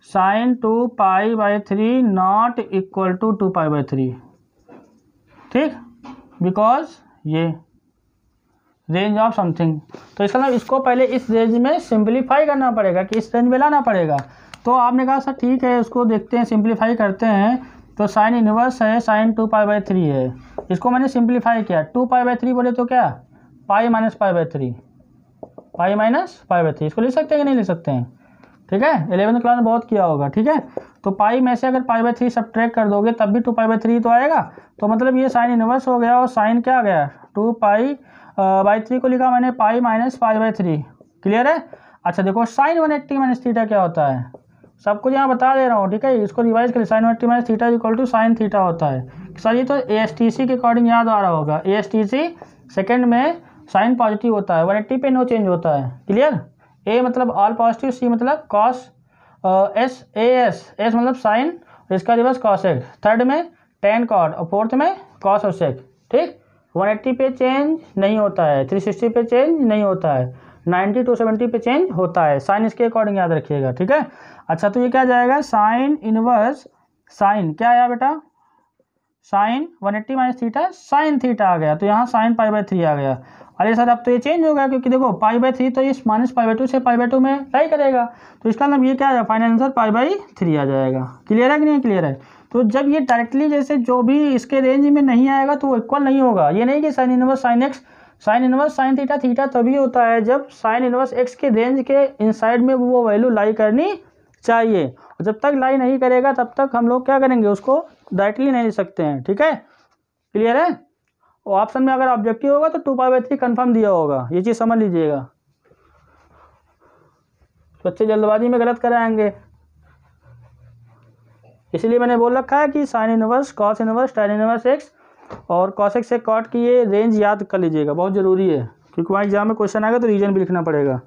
sin 2π/3 not equal to 2π/3, ठीक, बिकॉज ये रेंज ऑफ समथिंग। तो इसका मतलब इसको पहले इस रेंज में सिंप्लीफाई करना पड़ेगा कि इस रेंज में लाना पड़ेगा। तो आपने कहा सर ठीक है, उसको देखते हैं, सिंप्लीफाई करते हैं। तो साइन इनवर्स है, साइन 2π/3 है, इसको मैंने सिंप्लीफाई किया। 2π/3 बोले तो क्या, पाई माइनस π/3, पाई माइनस π/3, इसको लिख सकते हैं कि नहीं लिख सकते हैं? ठीक है, 11th क्लास में बहुत किया होगा। ठीक है, तो पाई में से अगर π/3 सब्ट्रैक्ट कर दोगे तब भी 2π/3 तो आएगा। तो मतलब ये साइन इनवर्स हो गया और साइन क्या आ गया, 2π/3 को लिखा मैंने पाई माइनस π/3। क्लियर है? अच्छा देखो, साइन 180 माइनस थीटा क्या होता है, सब कुछ यहाँ बता दे रहा हूँ। ठीक है, इसको रिवाइज करें। Sine 180 minus theta equal to sine theta होता है। सर ये तो ASTC के अकॉर्डिंग याद आ रहा होगा। ASTC सेकेंड में साइन पॉजिटिव होता है, 180 पे नो चेंज होता है। क्लियर? A मतलब ऑल पॉजिटिव, C मतलब कॉस, एस मतलब साइन, इसका रिवर्स कॉसेक, थर्ड में टेन कॉट और फोर्थ में कॉस और सेक। ठीक, 180 पे चेंज नहीं होता है, 360 पे चेंज नहीं होता है, 90 to 70 पे चेंज होता है। साइन इसके अकॉर्डिंग याद रखिएगा। ठीक है, अच्छा तो ये क्या जाएगा, साइन इनवर्स, साइन क्या आया बेटा, sine 180 minus theta, sine theta आ गया। तो यहाँ साइन π/3 आ गया। अरे सर अब तो ये चेंज होगा, क्योंकि देखो π/3 तो इस माइनस π/2 से π/2 में लाई करेगा। तो इसका मतलब ये क्या है, फाइनल आंसर π/3 आ जाएगा। क्लियर है कि नहीं क्लियर है? तो जब ये डायरेक्टली जैसे जो भी इसके रेंज में नहीं आएगा तो वो इक्वल नहीं होगा। ये नहीं कि sign inverse sine x, sign inverse sine theta, theta तभी होता है जब साइन इनवर्स एक्स के रेंज के इनसाइड में वो वैल्यू लाई करनी चाहिए। और जब तक लाई नहीं करेगा तब तक हम लोग क्या करेंगे, उसको डायरेक्टली नहीं लिख सकते हैं। ठीक है, क्लियर है? और ऑप्शन में अगर ऑब्जेक्टिव होगा तो 2π/3 कन्फर्म दिया होगा, ये चीज़ समझ लीजिएगा। बच्चे जल्दबाजी में गलत कराएंगे, इसलिए मैंने बोल रखा है कि sine inverse, cos inverse, tan inverse x और कॉसेक से कॉट की ये रेंज याद कर लीजिएगा, बहुत ज़रूरी है, क्योंकि वहाँ एग्जाम में क्वेश्चन आएगा तो रीजन भी लिखना पड़ेगा।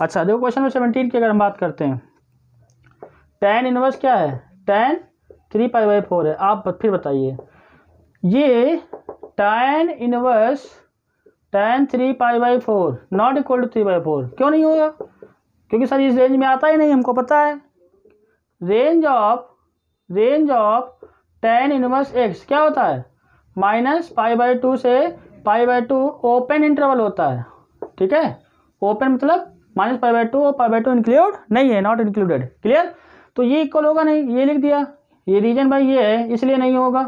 अच्छा देखो क्वेश्चन नंबर 17 की अगर हम बात करते हैं, tan इनवर्स क्या है, tan 3π/4 है। आप फिर बताइए, ये tan inverse tan 3π/4 not equal to 3/4 क्यों नहीं होगा? क्योंकि सर इस रेंज में आता ही नहीं, हमको पता है। Range of tan inverse x क्या होता है, माइनस π/2 से π/2 ओपन इंटरवल होता है। ठीक है, ओपन मतलब माइनस π/2 और π/2 इंक्लूड नहीं है, नॉट इंक्लूडेड। क्लियर? तो ये इक्वल होगा नहीं, ये लिख दिया, ये रीजन भाई ये है इसलिए नहीं होगा।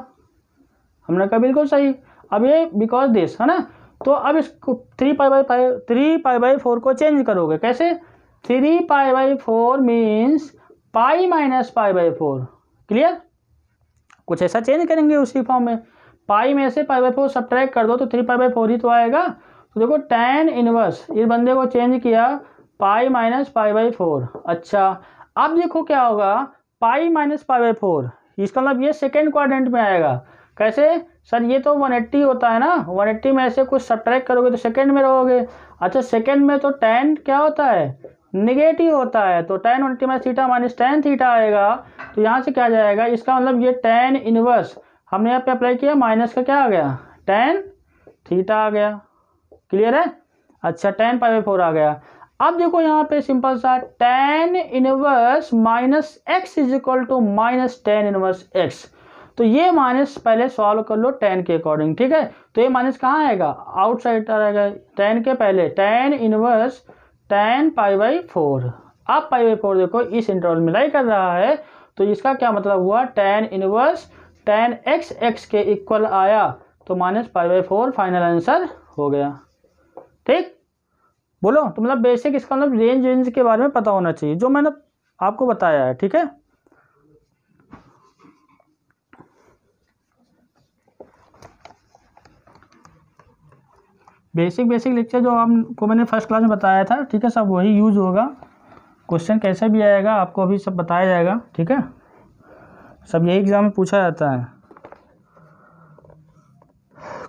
हमने कहा बिल्कुल सही। अब ये बिकॉज दिस है ना, तो अब इसको 3π/4 को चेंज करोगे कैसे, 3π/4 मीन्स पाई माइनस π/4। क्लियर? कुछ ऐसा चेंज करेंगे उसी फॉर्म में, पाई में से π/4 सब्ट्रैक्ट कर दो तो 3π/4 ही तो आएगा। तो देखो tan इनवर्स, इस बंदे को चेंज किया पाई माइनस π/4। अच्छा अब देखो क्या होगा, पाई माइनस π/4, इसका मतलब ये सेकेंड क्वाड्रेंट में आएगा। कैसे सर, ये तो 180 होता है ना, 180 में ऐसे कुछ सब्ट्रैक्ट करोगे तो सेकेंड में रहोगे। अच्छा सेकेंड में तो tan क्या होता है, निगेटिव होता है, तो tan 180 minus theta minus tan theta आएगा। तो यहाँ से क्या जाएगा, इसका मतलब ये tan इनवर्स हमने यहाँ पे अप्लाई किया, माइनस का क्या आ गया, tan थीटा आ गया। क्लियर है? अच्छा tan π/4 आ गया। अब देखो यहाँ पे सिंपल सा, tan inverse minus x is equal to minus tan inverse x. तो ये माइनस पहले सॉल्व कर लो tan के अकॉर्डिंग। ठीक है, तो ये माइनस कहाँ आएगा, आउटसाइड आएगा, tan के पहले tan इनवर्स tan π/4। अब π/4 देखो इस इंटरवल में लाई कर रहा है, तो इसका क्या मतलब हुआ, tan इनवर्स tan x के इक्वल आया, तो माइनस π/4 फाइनल आंसर हो गया। ठीक, बोलो। तो मतलब बेसिक इसका मतलब रेंज के बारे में पता होना चाहिए, जो मैंने आपको बताया है। ठीक है, बेसिक लेक्चर जो आपको मैंने फर्स्ट क्लास में बताया था। ठीक है, सब वही यूज होगा, क्वेश्चन कैसे भी आएगा आपको अभी सब बताया जाएगा। ठीक है, सब यही एग्जाम में पूछा जाता है।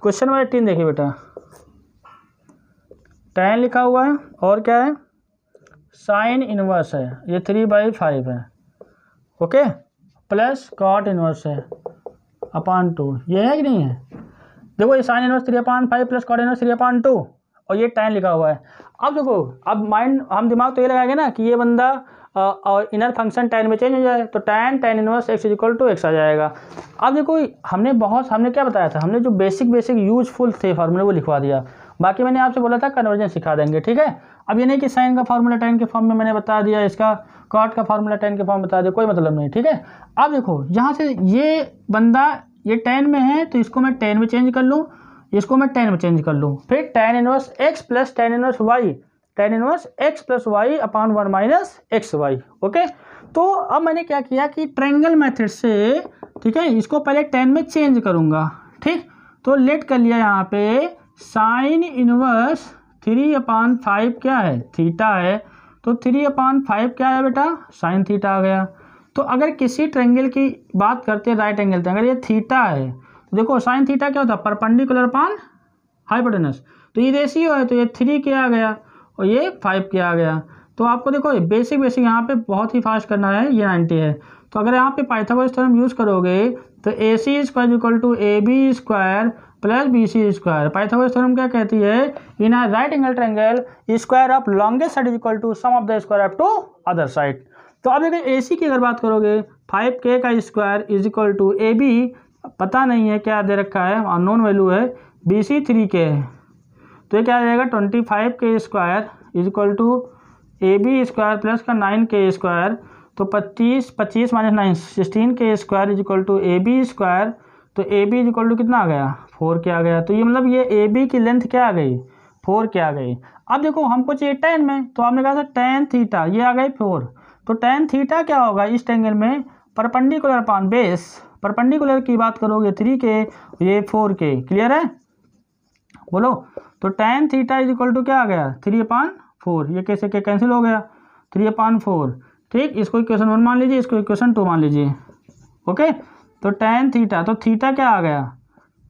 क्वेश्चन नंबर 18 देखिए बेटा, tan लिखा हुआ है और क्या है, साइन इनवर्स है, ये 3/5 है। ओके, प्लस कॉट इनवर्स है अपॉन 2, ये है कि नहीं है? देखो ये sine inverse 3/5 plus cot inverse 3/2 और ये tan लिखा हुआ है। अब देखो, अब माइंड हम दिमाग तो ये लगाएंगे ना कि ये बंदा और इनर फंक्शन tan में चेंज हो जाए, तो tan inverse x equal to x आ जाएगा। अब देखो हमने क्या बताया था, हमने जो बेसिक यूजफुल थे फार्मूले वो लिखवा दिया। बाकी मैंने आपसे बोला था कन्वर्जेंस सिखा देंगे, ठीक है। अब ये नहीं कि साइन का फार्मूला tan के फॉर्म में मैंने बता दिया, इसका कॉट का फार्मूला tan के फॉर्म में बता दिया, कोई मतलब नहीं, ठीक है। अब देखो यहाँ से ये बंदा ये tan में है तो इसको मैं tan में चेंज कर लूँ, इसको मैं tan में चेंज कर लूँ, फिर tan inverse x plus tan inverse y, tan inverse x plus y upon 1 minus x y. Okay, तो अब मैंने क्या किया कि ट्रायंगल मेथड से, ठीक है, इसको पहले tan में चेंज करूँगा, ठीक। तो लेट कर लिया यहाँ पे साइन इनवर्स 3/5 क्या है, थीटा है, तो 3/5 क्या है बेटा, साइन थीटा आ गया। तो अगर किसी ट्रायंगल की बात करते हैं राइट एंगल पे, अगर ये थीटा है तो देखो साइन थीटा क्या होता है, परपेंडिकुलर अपॉन हाइपोटेनस, तो ये रेशियो है, तो ये 3 क्या आ गया और ये 5 क्या आ गया। तो आपको देखो बेसिक यहाँ पे बहुत ही फास्ट करना है, ये 90 है। तो अगर यहाँ पे पाइथागोरस थ्योरम यूज़ करोगे तो AC square equal to AB square plus BC square. Pythagoras theorem क्या कहती है, in a right angle triangle square of longest side is equal to sum of the square of two other side. तो अब अगर AC की अगर बात करोगे 5K का square is equal to AB, पता नहीं है क्या दे रखा है, अननोन वैल्यू है, BC 3K है, तो ये क्या आ जाएगा 25K square is equal to AB square plus का 9K स्क्वायर, तो 25 minus 9 16K square is equal to AB square, तो AB इज इक्वल टू कितना आ गया 4 क्या आ गया। तो ये मतलब ये AB की लेंथ क्या आ गई 4 क्या आ गई। अब देखो हमको चाहिए tan में, तो आपने कहा था tan थीटा, ये आ गई 4, तो tan थीटा क्या होगा इस ट्रायंगल में, परपेंडिकुलर अपॉन बेस, परपेंडिकुलर की बात करोगे 3K, ये 4K, क्लियर है, बोलो। तो tan theta is equal to क्या आ गया 3/4, ये कैसे क्या कैंसिल हो गया 3/4, ठीक। इसको इक्वेशन 1 मान लीजिए, इसको इक्वेशन 2 मान लीजिए, ओके। तो tan थीटा, तो थीटा क्या आ गया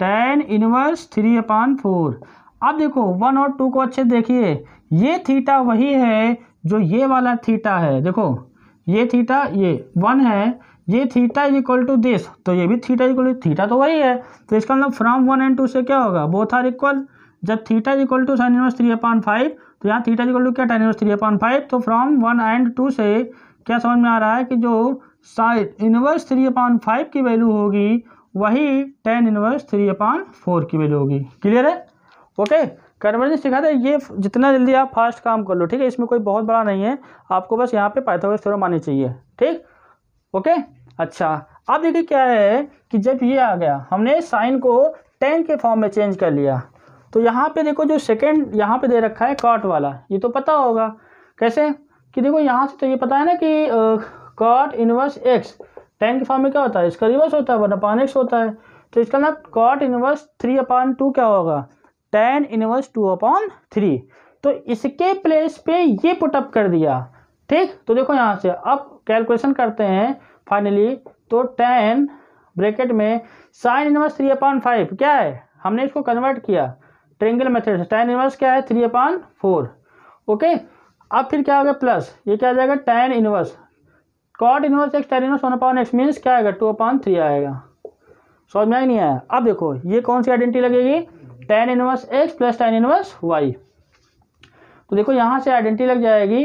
tan इनवर्स 3/4। अब देखो 1 और 2 को अच्छे देखिए, ये थीटा वही है जो ये वाला थीटा है, देखो ये थीटा ये 1 है, ये theta is equal to this, तो ये भी theta is equal to, theta तो वही है, तो इसका मतलब फ्रॉम 1 एंड 2 से क्या होगा, बोथ आर इक्वल। जब theta is equal to sine inverse 3/5, तो यहाँ थीटा इज इक्वल टू क्या tan इनवर्स 3/5, तो फ्रॉम 1 एंड 2 से क्या समझ में आ रहा है कि जो साइन इनवर्स 3/5 की वैल्यू होगी वही tan इनवर्स 3/4 की वैल्यू होगी, क्लियर है, ओके। कन्वर्जेंस सिखा दे, ये जितना जल्दी आप फास्ट काम कर लो, ठीक है, इसमें कोई बहुत बड़ा नहीं है, आपको बस यहाँ पे पाइथागोरस थ्योरम आनी चाहिए, ठीक, ओके। अच्छा, अब देखिए क्या है कि जब ये आ गया हमने साइन को tan के फॉर्म में चेंज कर लिया, तो यहाँ पे देखो जो सेकेंड यहाँ पे दे रखा है कॉट वाला, ये तो पता होगा कैसे कि देखो यहाँ से तो ये पता है ना कि कॉट इनवर्स x tan के फॉर्म में क्या होता है, इसका रिवर्स होता है 1/x होता है, तो इसका ना कॉट इनवर्स 3/2 क्या होगा tan इनवर्स 2/3। तो इसके प्लेस पे ये पुटअप कर दिया, ठीक। तो देखो यहाँ से अब कैलकुलेशन करते हैं फाइनली, तो tan ब्रैकेट में साइन इनवर्स 3/5 क्या है, हमने इसको कन्वर्ट किया ट्रायंगल मेथड से, tan इनवर्स क्या है 3/4, ओके। अब फिर क्या होगा प्लस, ये क्या आ जाएगा tan inverse cot inverse x tan inverse 1/x means क्या आएगा 2/3 आएगा, समझ में नहीं आया। अब देखो ये कौन सी आइडेंटिटी लगेगी, tan inverse x plus tan inverse y, तो देखो यहाँ से आइडेंटिटी लग जाएगी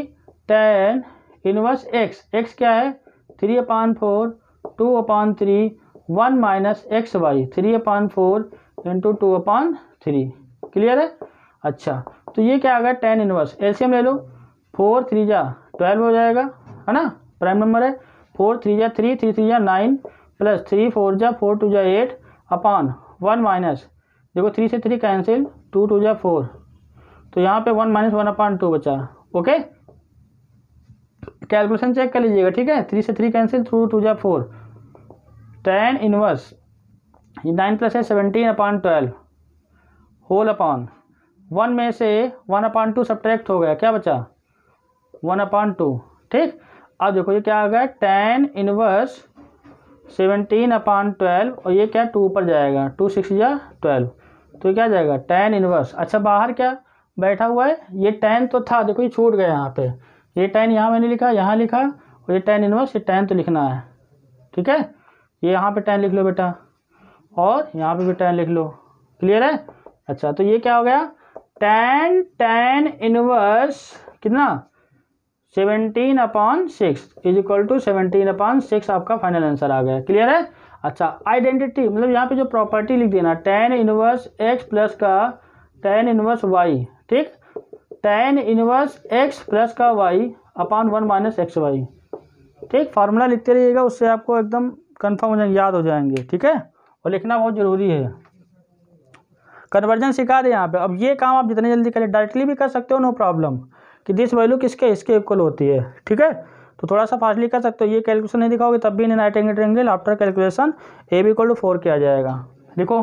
tan इनवर्स x क्या है 3/4 2/3 1 minus x y 3/4 into 2/3, clear है। अच्छा, तो ये क्या आ गया tan इनवर्स, एलसीएम ले लो, 4 3 जा 12 हो जाएगा, है ना, प्राइम नंबर है, 4 3 जा 3 3 3 जा 9 प्लस 3 4 जा 4 2 जा 8 अपॉन 1 माइनस, देखो 3 से 3 कैंसिल 2 2 जा 4, तो यहाँ पे 1 माइनस 1/2 बचा, ओके। कैलकुलेशन चेक कर लीजिएगा, ठीक है, 3 से 3 कैंसिल 2 2 जा 4, tan इनवर्स 9 प्लस है 17/12 होल अपॉन 1 में से 1/2 सब्ट्रैक्ट हो गया, क्या बचा 1/2, ठीक। अब देखो ये क्या आ गया tan इनवर्स 17/12 और ये क्या 2 ऊपर जाएगा 2 6 या 12, तो क्या जाएगा tan इनवर्स। अच्छा, बाहर क्या बैठा हुआ है, ये tan तो था, देखो ये छूट गया यहाँ पे, ये tan यहाँ मैंने लिखा यहाँ लिखा, और ये tan इनवर्स, ये tan तो लिखना है, ठीक है, ये यहाँ पे tan लिख लो बेटा और यहाँ पे भी tan लिख लो, क्लियर है। अच्छा, तो ये क्या हो गया tan इनवर्स कितना 17/6 इज इक्वल टू 17/6 आपका फाइनल आंसर आ गया, क्लियर है। अच्छा, आइडेंटिटी मतलब यहाँ पे जो प्रॉपर्टी लिख देना tan इनवर्स x प्लस का tan इनवर्स y, ठीक, tan इनवर्स x प्लस का y upon 1 minus x y, ठीक। फार्मूला लिखते रहिएगा, उससे आपको एकदम कंफर्म हो जाएंगे, याद हो जाएंगे, ठीक है। और लिखना बहुत ज़रूरी है। कन्वर्जन सिखा दे यहाँ पे। अब ये काम आप जितने जल्दी करें, डायरेक्टली भी कर सकते हो, नो प्रॉब्लम, कि दिस वैल्यू किसके, इसके इक्वल होती है, ठीक है। तो थोड़ा सा फास्टली कर सकते हो। ये कैलकुलेशन नहीं दिखाओगे तब भी in right angle triangle after calculation A B equal to 4 किया जाएगा। देखो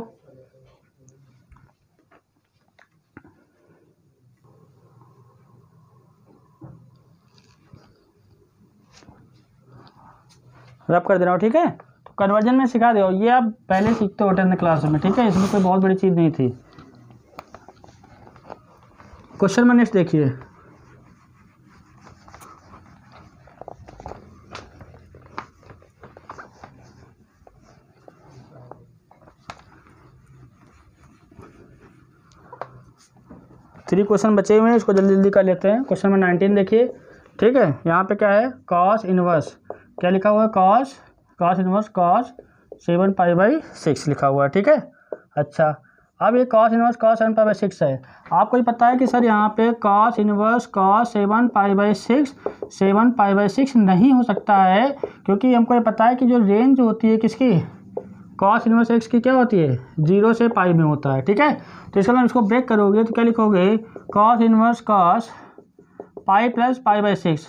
रब कर दे रहा हूँ, ठीक है। तो कन्वर्जन में सिखा दो, ये आप पहले सीखते हो 10th क्लास में, ठीक है। इसमें कोई बहुत बड़ी चीज़ नहीं थी। क्वेश्चन में नेक्स्ट देखिए, थ्री क्वेश्चन बचे हुए हैं, इसको जल्दी जल्दी कर लेते हैं। क्वेश्चन में 19 देखिए, ठीक है। यहाँ पे क्या है, कॉस इनवर्स, क्या लिखा हुआ है, कॉस इनवर्स कॉस 7π/6 लिखा हुआ है, ठीक है। अच्छा, अब ये कॉस इनवर्स कॉस 7π/6 है। आपको ये पता है कि सर यहाँ पे कॉस इनवर्स कॉस 7π/6 नहीं हो सकता है, क्योंकि हमको ये पता है कि जो रेंज होती है किसकी, कॉस इनवर्स एक्स की क्या होती है, 0 से पाई में होता है, ठीक है। तो इसका मतलब इसको ब्रेक करोगे तो क्या लिखोगे, cos inverse cos pi plus π/6,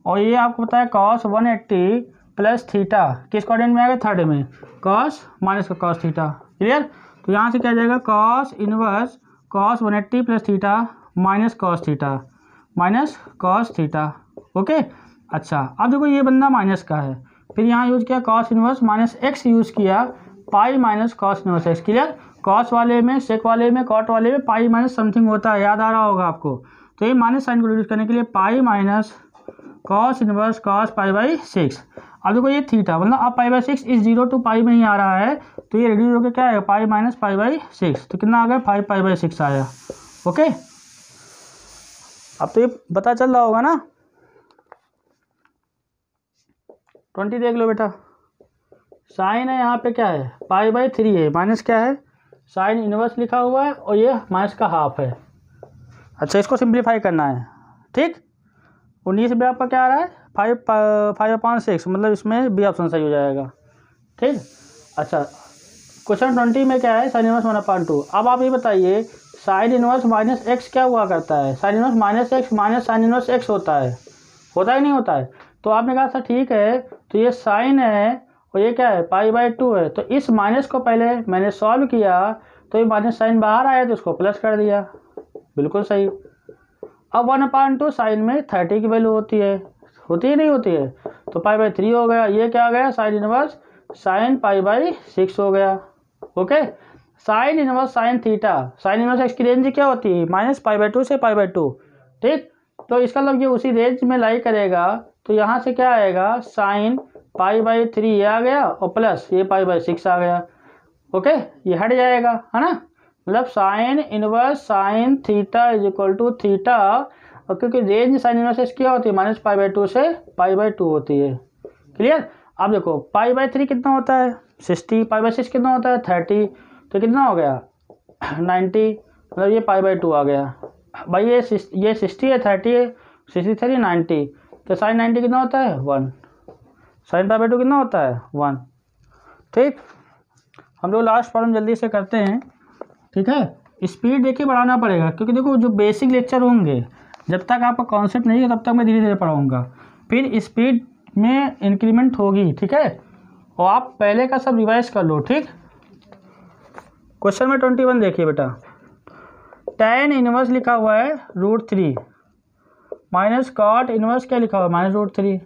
और ये आपको पता है कॉस 180 प्लस थीटा किस कोऑर्डिनेट में आएगा, थर्ड में, कॉस माइनस का कॉस थीटा, क्लियर। तो यहाँ से क्या जाएगा, cos inverse cos 180 plus theta minus cos theta, okay. अच्छा, अब देखो ये बंदा माइनस का है, फिर यहाँ यूज़ किया cos inverse minus x use किया, pi minus cos inverse x, clear. Cos वाले में, सेक वाले में, कॉट वाले में पाई माइनस समथिंग होता है, याद आ रहा होगा आपको। तो ये माइनस साइन को रिड्यूस करने के लिए pi minus cos inverse cos π/6। अब देखो ये थीटा, मतलब अब π/6 इस 0 to पाई में ही आ रहा है, तो ये रिड्यूस होकर क्या आएगा, पाई माइनस π/6, तो कितना आ गया, 5π/6 आया, ओके। अब तो ये पता चल रहा होगा ना। 20 देख लो बेटा, साइन है यहाँ पे क्या है, π/3 है, माइनस क्या है, साइन इनवर्स लिखा हुआ है, और ये माइनस का हाफ है। अच्छा, इसको सिंप्लीफाई करना है, ठीक। 19 में आपका क्या आ रहा है, 5/6, मतलब इसमें बी ऑप्शन सही हो जाएगा, ठीक। अच्छा, क्वेश्चन 20 में क्या है, साइन इनवर्स 1/2। अब आप ये बताइए, साइन इनवर्स माइनस एक्स क्या हुआ करता है, sine inverse minus x minus sine inverse x होता है ही नहीं होता है। तो आपने कहा सर ठीक है, तो ये साइन है और ये क्या है, π/2 है, तो इस माइनस को पहले मैंने सॉल्व किया, तो ये माइनस साइन बाहर आया तो इसको प्लस कर दिया, बिल्कुल सही। अब 1/2 साइन में 30 की वैल्यू होती है नहीं होती है, तो π/3 हो गया। ये क्या आ गया, साइन इनवर्स साइन π/6 हो गया, okay. Sine inverse sine theta, sign inverse x की रेंज क्या होती है, -π/2 से π/2, ठीक। तो इसका मतलब ये उसी रेंज में लाई करेगा, तो यहाँ से क्या आएगा, साइन π/3 ये आ गया, और प्लस ये π/6 आ गया, ओके। ये हट जाएगा, है ना, मतलब sine inverse sine theta is equal to theta, और क्योंकि रेंज साइन इनवर्स क्या होती है, -π/2 से π/2 होती है, क्लियर। अब देखो π/3 कितना होता है, 60, π/6 कितना होता है, 30, तो कितना हो गया 90, मतलब ये π/2 आ गया भाई। ये 60 है, 30 है, 63 90, तो साइन 90 कितना होता है 1, साइन π/2 कितना होता है 1, ठीक। हम लोग लास्ट प्रॉब्लम जल्दी से करते हैं, ठीक है। स्पीड देखिए बढ़ाना पड़ेगा, क्योंकि देखो जो बेसिक लेक्चर होंगे, जब तक आपका कॉन्सेप्ट नहीं है तब तक मैं धीरे धीरे पढ़ाऊँगा, फिर स्पीड में इंक्रीमेंट होगी, ठीक है। और आप पहले का सब रिवाइज कर लो, ठीक। क्वेश्चन में 21 देखिए बेटा, tan इनवर्स लिखा हुआ है √3 माइनस कॉट इनवर्स क्या लिखा हुआ है -√3,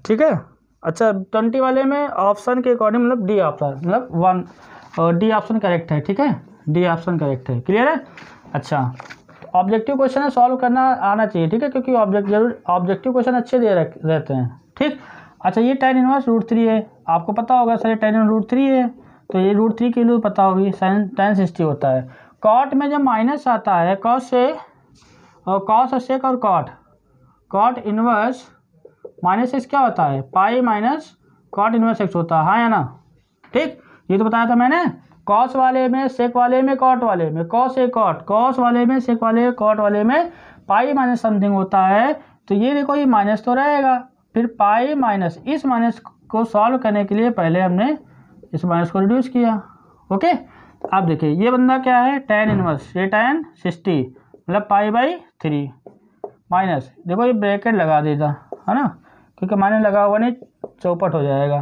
ठीक है। अच्छा, 20 वाले में ऑप्शन के अकॉर्डिंग, मतलब डी ऑप्शन, मतलब 1 डी ऑप्शन करेक्ट है, ठीक है, डी ऑप्शन करेक्ट है, क्लियर है। अच्छा, ऑब्जेक्टिव क्वेश्चन है, सॉल्व करना आना चाहिए, ठीक है, क्योंकि ऑब्जेक्टिव क्वेश्चन अच्छे दे रहते हैं, ठीक। अच्छा, ये tan इनवर्स √3 है, आपको पता होगा सर tan इनवर्स √3 है, तो ये √3 की वैल्यू पता होगी, साइन tan 60 होता है। कॉट में जब माइनस आता है, कॉस और सेक और कॉट इनवर्स माइनस एक्स क्या होता है, pi minus cot inverse x होता है, हाँ या ना, ठीक। ये तो बताया था मैंने, कॉस वाले में, सेक वाले में, कॉट वाले में, कॉस एक कॉट, कॉस वाले में, सेक वाले, कॉट वाले में पाई माइनस समथिंग होता है। तो ये देखो ये माइनस तो रहेगा, फिर पाई माइनस, इस माइनस को सॉल्व करने के लिए पहले हमने इस माइनस को रिड्यूस किया। ओके, अब देखिए ये बंदा क्या है, tan इनवर्स, ये tan 60 मतलब पाई/3 माइनस, देखो ये ब्रैकेट लगा देता है ना, क्योंकि माइनस लगा हुआ नहीं चौपट हो जाएगा।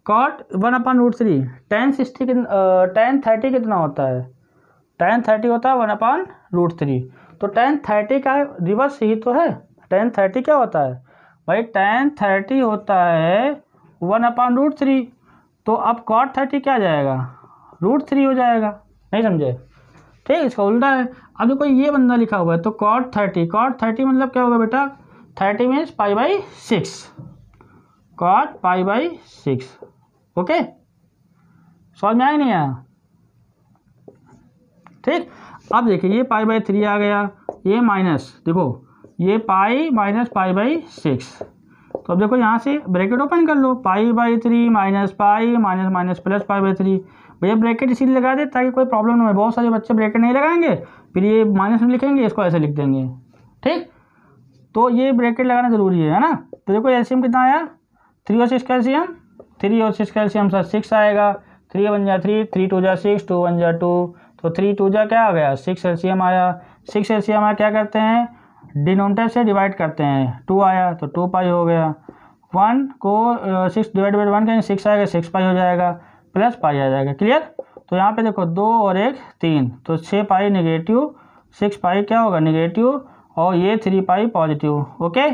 कॉट 1/√3, tan 30 कितना होता है, tan 30 होता है 1/√3। तो tan 30 का रिवर्स ही तो है, tan 30 क्या होता है भाई, tan 30 होता है 1/√3। तो अब cot 30 क्या जाएगा, √3 हो जाएगा, नहीं समझे, ठीक, इसका उल्टा है। अब देखो ये बंदा लिखा हुआ है, तो cot 30 मतलब क्या होगा बेटा, 30 मीन्स पाई/6, cot पाई/6। ओके, समझ में आया नहीं आया, ठीक। अब देखिए ये पाई/3 आ गया, ये माइनस, देखो ये पाई माइनस पाई/6। तो अब देखो यहाँ से ब्रैकेट ओपन कर लो, पाई/3 माइनस पाई माइनस माइनस प्लस पाई/3। भैया ब्रैकेट इसीलिए लगा दे ताकि कोई प्रॉब्लम ना हो, बहुत सारे बच्चे ब्रैकेट नहीं लगाएंगे, फिर ये माइनस में लिखेंगे, इसको ऐसे लिख देंगे, ठीक। तो ये ब्रैकेट लगाना जरूरी है ना। तो देखो एलसीएम कितना आया, 3 और 6 कैल्शियम, 3 और 6 कैल्शियम सर 6 आएगा, 3 1 जा 3, 3 2 जा 6, 2 1 जा 2, तो 3 2 जा क्या आ गया, 6 एलसीएम आया। 6 एलसीएम आया, क्या करते हैं डिनोमिनेटर से डिवाइड करते हैं, 2 आया तो 2 पाई हो गया, 1 को 6 डिवाइड बाई 1 करेंगे 6 आएगा, 6 पाई हो जाएगा, प्लस पाई आ जाएगा, क्लियर। तो यहाँ पे देखो 2 और 1 3, तो 6 पाई नेगेटिव, 6 पाई क्या होगा नेगेटिव, और ये 3 पाई पॉजिटिव। ओके,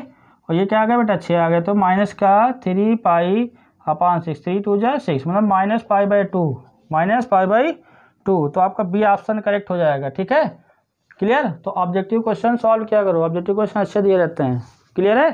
और ये क्या आ गया बेटा 6 आ गया, तो माइनस का 3 पाई/6, 3 2 जा 6 मतलब -पाई/2, -पाई/2। तो आपका बी ऑप्शन करेक्ट हो जाएगा, ठीक है, क्लियर। तो ऑब्जेक्टिव क्वेश्चन सॉल्व किया करो, ऑब्जेक्टिव क्वेश्चन अच्छे दिए रहते हैं, क्लियर है।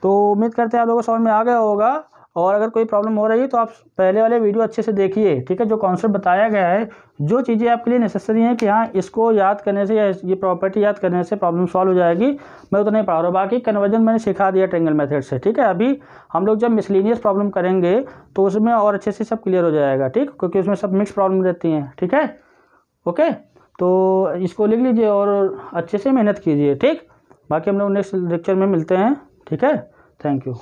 तो उम्मीद करते हैं आप लोगों को समझ में आ गया होगा, और अगर कोई प्रॉब्लम हो रही है तो आप पहले वाले वीडियो अच्छे से देखिए, ठीक है। जो कॉन्सेप्ट बताया गया है, जो चीज़ें आपके लिए नेसेसरी हैं कि हाँ इसको याद करने से या ये प्रॉपर्टी याद करने से प्रॉब्लम सॉल्व हो जाएगी, मैं तो नहीं पढ़ा रहा हूँ। बाकी कन्वर्जन मैंने सिखा दिया ट्रायंगल मेथड से, ठीक है। अभी हम लोग जब मिसलिनियस प्रॉब्लम करेंगे तो उसमें और अच्छे से सब क्लियर हो जाएगा, ठीक, क्योंकि उसमें सब मिक्स प्रॉब्लम रहती हैं, ठीक है। ओके, तो इसको लिख लीजिए और अच्छे से मेहनत कीजिए, ठीक। बाकी हम लोग नेक्स्ट लेक्चर में मिलते हैं, ठीक है। Thank you.